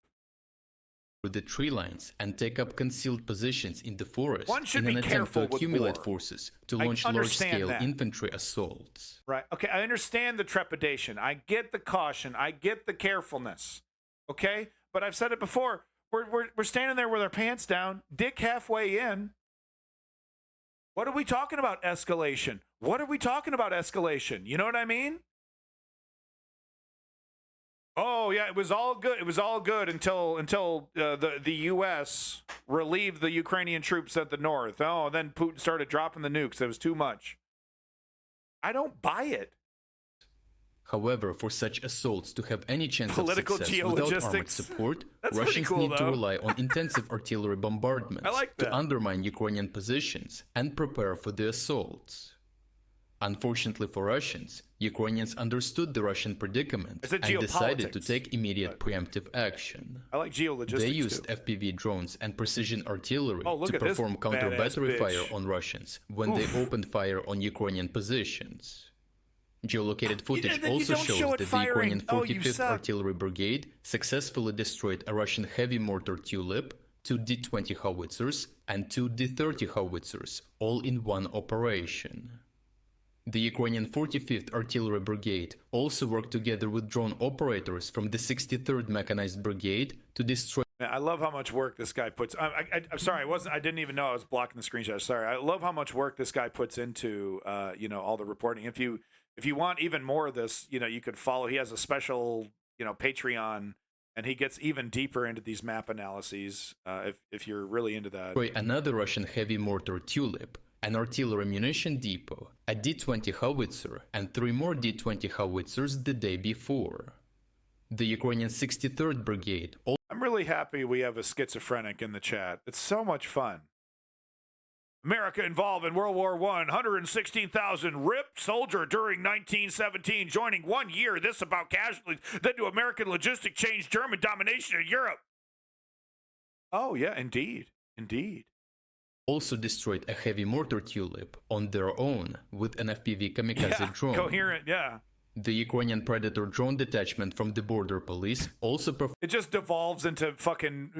The tree lines and take up concealed positions in the forest One should in an be attempt to careful accumulate with war. forces to launch large-scale infantry assaults. Right. Okay, I understand the trepidation. I get the caution. I get the carefulness. Okay? But I've said it before. We're standing there with our pants down, dick halfway in. What are we talking about escalation? What are we talking about escalation? You know what I mean? Oh yeah, it was all good. It was all good until the U.S. relieved the Ukrainian troops at the north. Oh, and then Putin started dropping the nukes. It was too much. I don't buy it. However, for such assaults to have any chance Political of success without armored support, Russians need to rely on intensive artillery bombardments to undermine Ukrainian positions and prepare for the assaults. Unfortunately for Russians, Ukrainians understood the Russian predicament and decided to take immediate preemptive action. I like geologistics. They used FPV drones and precision artillery to perform counter-battery fire on Russians when they opened fire on Ukrainian positions. Geolocated footage also shows that the Ukrainian 45th Artillery Brigade successfully destroyed a Russian heavy mortar Tulip, 2 D-20 howitzers, and 2 D-30 howitzers, all in one operation. The Ukrainian 45th Artillery Brigade also worked together with drone operators from the 63rd Mechanized Brigade to destroy. I love how much work this guy puts. I'm sorry, I didn't even know I was blocking the screenshot. Sorry, I love how much work this guy puts into, all the reporting. If you want even more of this, you could follow. He has a special, Patreon And he gets even deeper into these map analyses if you're really into that. Another Russian heavy mortar Tulip, an artillery munition depot, a D-20 howitzer, and 3 more D-20 howitzers the day before. The Ukrainian 63rd Brigade... I'm really happy we have a schizophrenic in the chat. It's so much fun. America involved in World War I, 116,000 ripped soldier during 1917, joining 1 year. This about casualties. Then to American logistic change German domination in Europe. Oh, yeah, indeed. Indeed. Also destroyed a heavy mortar Tulip on their own with an FPV kamikaze drone. Coherent, yeah. The Ukrainian Predator drone detachment from the border police also it just devolves into fucking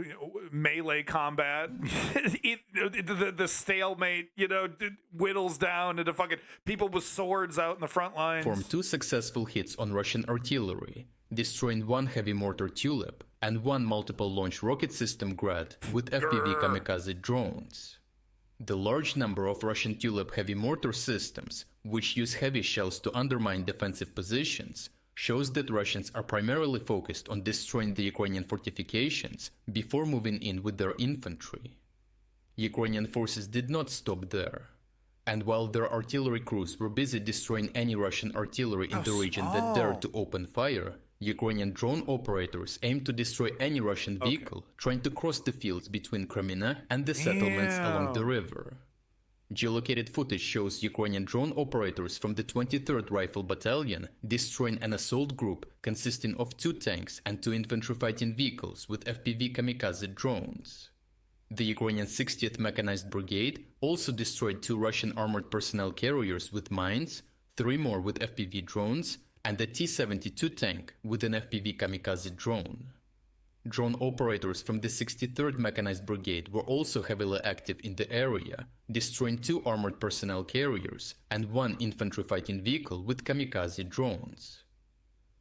melee combat. the stalemate, whittles down into fucking people with swords out in the front lines. Performed 2 successful hits on Russian artillery, destroying 1 heavy mortar Tulip and 1 multiple launch rocket system Grad with FPV kamikaze drones. The large number of Russian Tulip heavy mortar systems, which use heavy shells to undermine defensive positions, shows that Russians are primarily focused on destroying the Ukrainian fortifications before moving in with their infantry. Ukrainian forces did not stop there, and while their artillery crews were busy destroying any Russian artillery in the region that dared to open fire, Ukrainian drone operators aimed to destroy any Russian vehicle trying to cross the fields between Kreminna and the settlements along the river. Geolocated footage shows Ukrainian drone operators from the 23rd Rifle Battalion destroying an assault group consisting of 2 tanks and 2 infantry fighting vehicles with FPV kamikaze drones. The Ukrainian 60th Mechanized Brigade also destroyed 2 Russian armored personnel carriers with mines, 3 more with FPV drones, and a T-72 tank with an FPV kamikaze drone. Drone operators from the 63rd Mechanized Brigade were also heavily active in the area, destroying 2 armored personnel carriers and 1 infantry fighting vehicle with kamikaze drones.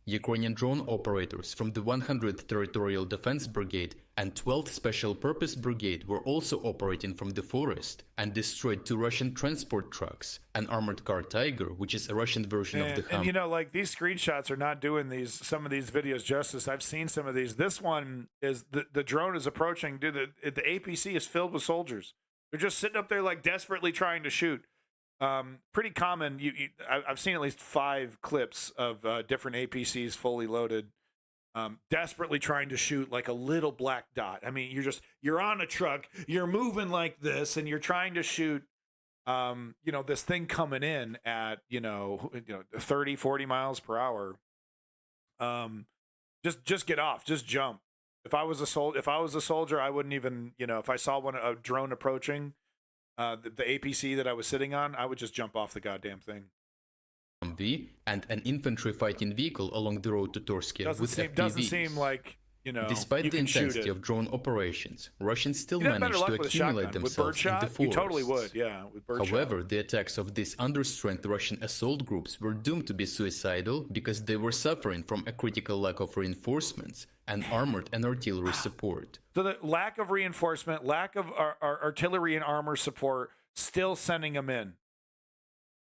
Ukrainian drone operators from the 100th Territorial Defense Brigade and 12th Special Purpose Brigade were also operating from the forest and destroyed 2 Russian transport trucks, an armored car Tiger, which is a Russian version of the Hummer. And these screenshots are not doing some of these videos justice. I've seen some of these. This one is the drone is approaching. Dude, the APC is filled with soldiers. They're just sitting up there like desperately trying to shoot. Pretty common. I've seen at least 5 clips of different APCs fully loaded, desperately trying to shoot like a little black dot. I mean, you're on a truck, you're moving like this, and you're trying to shoot, this thing coming in at 30, 40 miles per hour. Just get off, just jump. If I was a soldier, I wouldn't even, if I saw a drone approaching. The APC that I was sitting on, I would just jump off the goddamn thing. And an infantry fighting vehicle along the road to Torsk with FPVs. Doesn't seem like, Despite the intensity of drone operations, Russians still managed to accumulate themselves in the forest. You totally would, yeah. With birdshot. However, the attacks of these understrength Russian assault groups were doomed to be suicidal because they were suffering from a critical lack of reinforcements and armored and artillery support. So the lack of reinforcement, lack of artillery and armor support, still sending them in.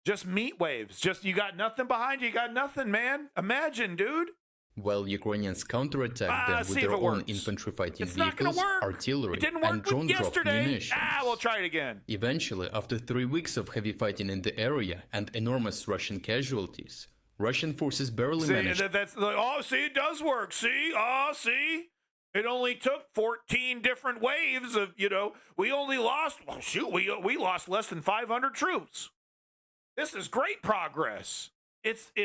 Just meat waves. You got nothing behind you. You got nothing, man. Imagine, dude. While Ukrainians counterattacked them with their own infantry fighting vehicles, artillery, and drone-dropped munitions. We'll try it again. Eventually, after 3 weeks of heavy fighting in the area and enormous Russian casualties, Russian forces barely managed... it does work. See? It only took 14 different waves of, we only lost... Well, shoot, we lost less than 500 troops. This is great progress. It's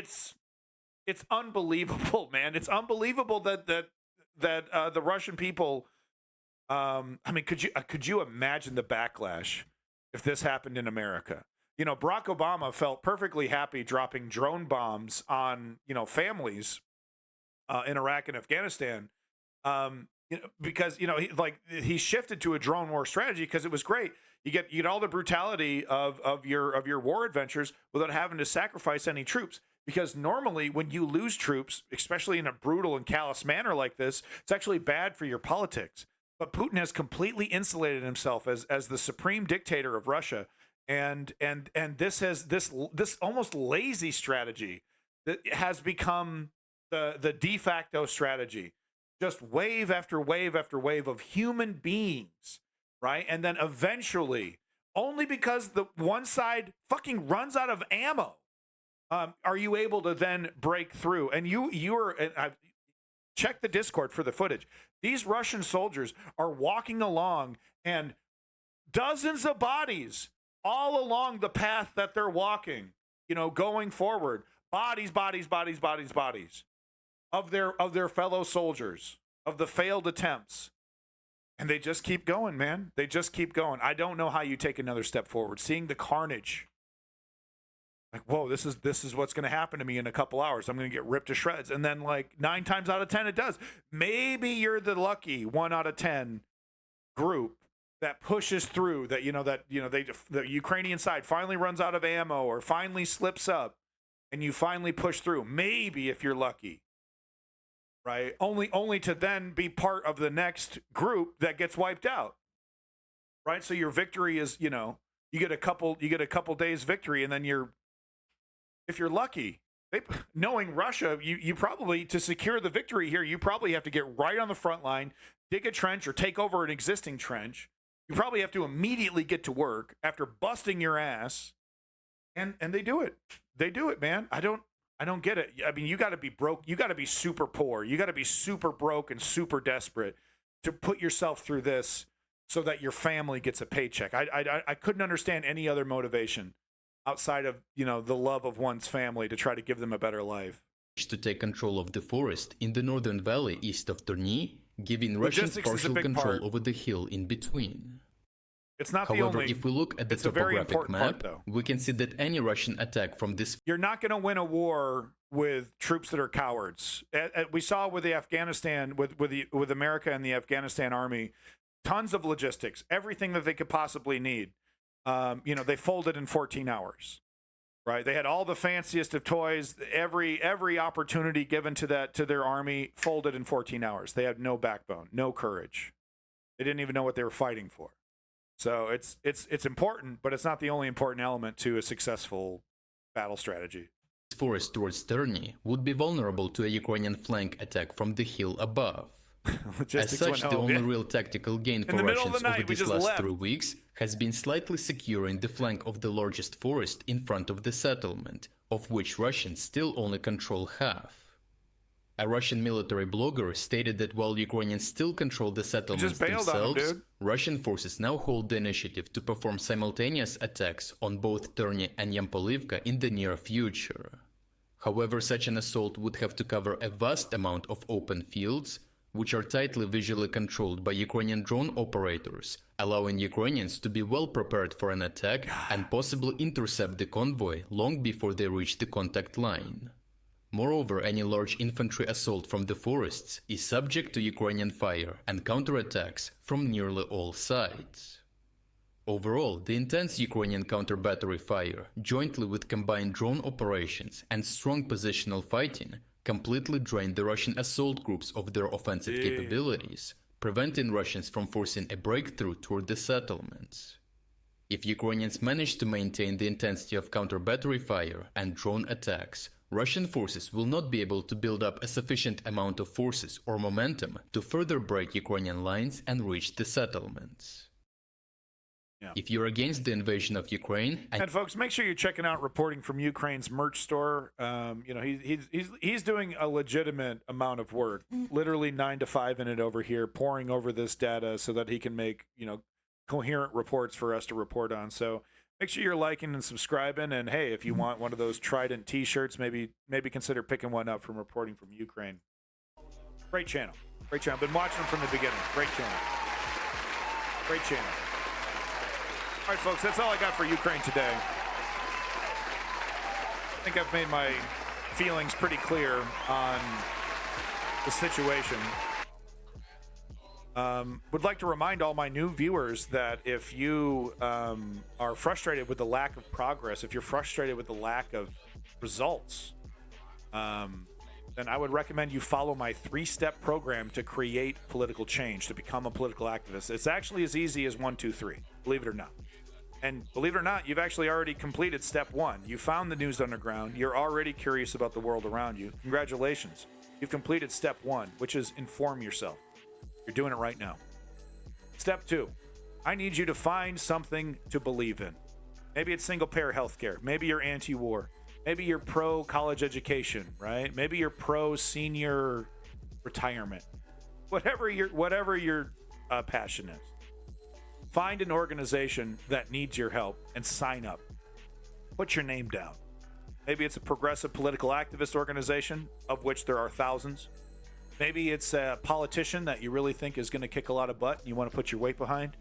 unbelievable, man. It's unbelievable that the Russian people. Could you imagine the backlash if this happened in America? Barack Obama felt perfectly happy dropping drone bombs on families in Iraq and Afghanistan, because he shifted to a drone war strategy because it was great. You get all the brutality of your war adventures without having to sacrifice any troops. Because normally when you lose troops, especially in a brutal and callous manner like this, it's actually bad for your politics. But Putin has completely insulated himself as the supreme dictator of Russia. And this almost lazy strategy that has become the de facto strategy. just wave after wave after wave of human beings, right? And then eventually, only because the one side fucking runs out of ammo, are you able to then break through. And I've checked the Discord for the footage. These Russian soldiers are walking along, and dozens of bodies all along the path that they're walking, going forward. Bodies of their fellow soldiers, of the failed attempts. And they just keep going, man. They just keep going. I don't know how you take another step forward. Seeing the carnage, like, whoa, this is what's going to happen to me in a couple hours. I'm going to get ripped to shreds. And then, like, 9 times out of 10, it does. Maybe you're the lucky 1 out of 10 group that pushes through. That the Ukrainian side finally runs out of ammo or finally slips up, and you finally push through. Maybe if you're lucky. Right, only to then be part of the next group that gets wiped out. Right, so your victory is, you get a couple days victory, and then if you're lucky, knowing Russia, you probably, to secure the victory here, you probably have to get right on the front line, dig a trench or take over an existing trench. You probably have to immediately get to work after busting your ass, and they do it. They do it, man. I don't get it. I mean, you got to be broke. You got to be super poor. You got to be super broke and super desperate to put yourself through this so that your family gets a paycheck. I couldn't understand any other motivation outside of, the love of one's family to try to give them a better life. To take control of the forest in the northern valley east of Terny, giving Russians partial control over the hill in between. It's not However, the only. if we look at the topographic map, we can see that any Russian attack from this. You're not going to win a war with troops that are cowards. We saw with Afghanistan, with America and the Afghanistan army, tons of logistics, everything that they could possibly need. They folded in 14 hours. Right? They had all the fanciest of toys. Every opportunity given to their army folded in 14 hours. They had no backbone, no courage. They didn't even know what they were fighting for. So it's important, but it's not the only important element to a successful battle strategy. Forest towards Terny would be vulnerable to a Ukrainian flank attack from the hill above. As such, the only real tactical gain for Russians over these last 3 weeks has been slightly securing the flank of the largest forest in front of the settlement, of which Russians still only control half. A Russian military blogger stated that while Ukrainians still control the settlements themselves, Russian forces now hold the initiative to perform simultaneous attacks on both Terny and Yampolivka in the near future. However, such an assault would have to cover a vast amount of open fields, which are tightly visually controlled by Ukrainian drone operators, allowing Ukrainians to be well prepared for an attack and possibly intercept the convoy long before they reach the contact line. Moreover, any large infantry assault from the forests is subject to Ukrainian fire and counterattacks from nearly all sides. Overall, the intense Ukrainian counter-battery fire, jointly with combined drone operations and strong positional fighting, completely drained the Russian assault groups of their offensive capabilities, preventing Russians from forcing a breakthrough toward the settlements. If Ukrainians manage to maintain the intensity of counter-battery fire and drone attacks, Russian forces will not be able to build up a sufficient amount of forces or momentum to further break Ukrainian lines and reach the settlements. Yeah. If you're against the invasion of Ukraine, and folks, make sure you're checking out reporting from Ukraine's merch store. He's doing a legitimate amount of work, literally 9 to 5 in it over here, poring over this data so that he can make coherent reports for us to report on. So make sure you're liking and subscribing. And hey, if you want one of those Trident T-shirts, maybe consider picking one up from reporting from Ukraine. Great channel. Great channel. Been watching them from the beginning. Great channel. Great channel. All right, folks, that's all I got for Ukraine today. I think I've made my feelings pretty clear on the situation. Would like to remind all my new viewers that if you are frustrated with the lack of progress, if you're frustrated with the lack of results, then I would recommend you follow my 3-step program to create political change, to become a political activist. It's actually as easy as 1, 2, 3, believe it or not. And believe it or not, you've actually already completed step 1. You found the News Underground. You're already curious about the world around you. Congratulations. You've completed step 1, which is inform yourself. You're doing it right now. Step 2, I need you to find something to believe in. Maybe it's single-payer healthcare. Maybe you're anti-war. Maybe you're pro-college education, right? Maybe you're pro-senior retirement. Whatever your passion is. Find an organization that needs your help and sign up. Put your name down. Maybe it's a progressive political activist organization, of which there are thousands. Maybe it's a politician that you really think is going to kick a lot of butt and you want to put your weight behind.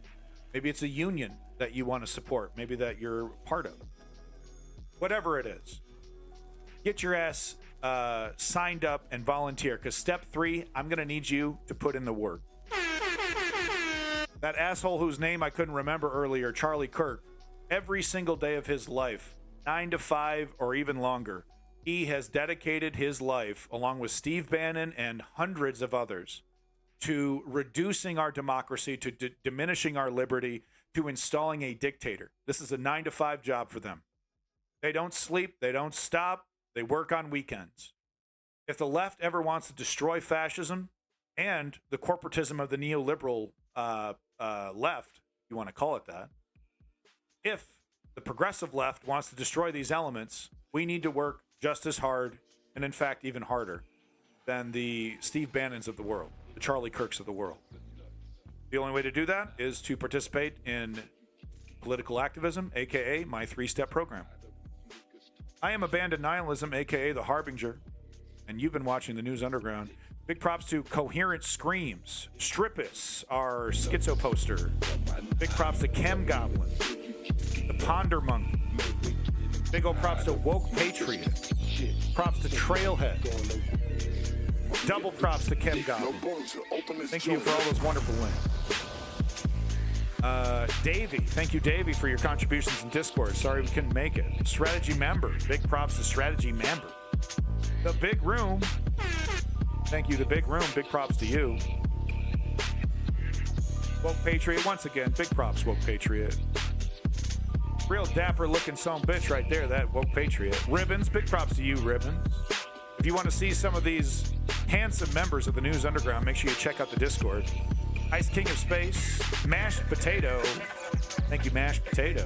Maybe it's a union that you want to support, maybe that you're part of. Whatever it is, get your ass signed up and volunteer, because step 3, I'm going to need you to put in the work. That asshole whose name I couldn't remember earlier, Charlie Kirk, every single day of his life, 9 to 5 or even longer, he has dedicated his life, along with Steve Bannon and hundreds of others, to reducing our democracy, to diminishing our liberty, to installing a dictator. This is a 9 to 5 job for them. They don't sleep. They don't stop. They work on weekends. If the left ever wants to destroy fascism and the corporatism of the neoliberal left, you want to call it that, if the progressive left wants to destroy these elements, we need to work just as hard, and in fact even harder, than the Steve Bannons of the world, the Charlie Kirks of the world. The only way to do that is to participate in political activism, aka my 3-step program. I am Abandoned Nihilism, aka the Harbinger, and you've been watching the News Underground. Big props to Coherent Screams, Strippus, our schizo poster. Big props to Chem Goblin, the Ponder Monkey. Big old props to Woke Patriot. Props to Trailhead. Double props to Chem Goblin. Thank you for all those wonderful links. Davey, thank you, Davey, for your contributions in Discord. Sorry we couldn't make it. Strategy Member, big props to Strategy Member. The Big Room, thank you, The Big Room, big props to you. Woke Patriot, once again, big props, Woke Patriot. Real dapper looking son of a bitch right there, that Woke Patriot. Ribbons, big props to you, Ribbons. If you want to see some of these handsome members of the News Underground, make sure you check out the Discord. Ice King of Space, Mashed Potato. Thank you, Mashed Potato.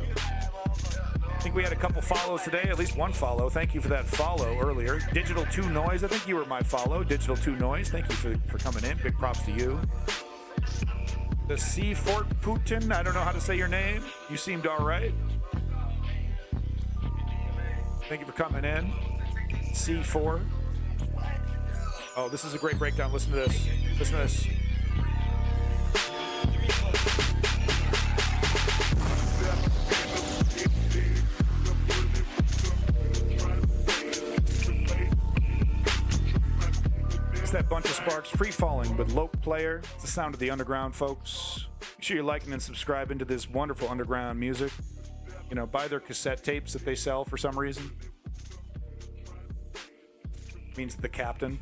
I think we had a couple follows today, at least one follow. Thank you for that follow earlier. Digital 2 Noise, I think you were my follow. Digital 2 Noise, thank you for coming in. Big props to you. The C. Fort Putin, I don't know how to say your name. You seemed all right. Thank you for coming in. C4. Oh, this is a great breakdown. Listen to this. Listen to this. It's that Bunch of Sparks Free Falling with Loke Player. It's the sound of the underground, folks. Make sure you're liking and subscribing to this wonderful underground music. You know, buy their cassette tapes that they sell for some reason. Means the captain.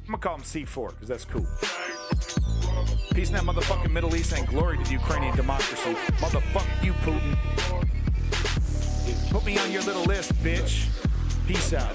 I'm gonna call him C4 because that's cool. Peace in that motherfucking Middle East and glory to the Ukrainian democracy. Motherfuck you, Putin. Put me on your little list, bitch. Peace out.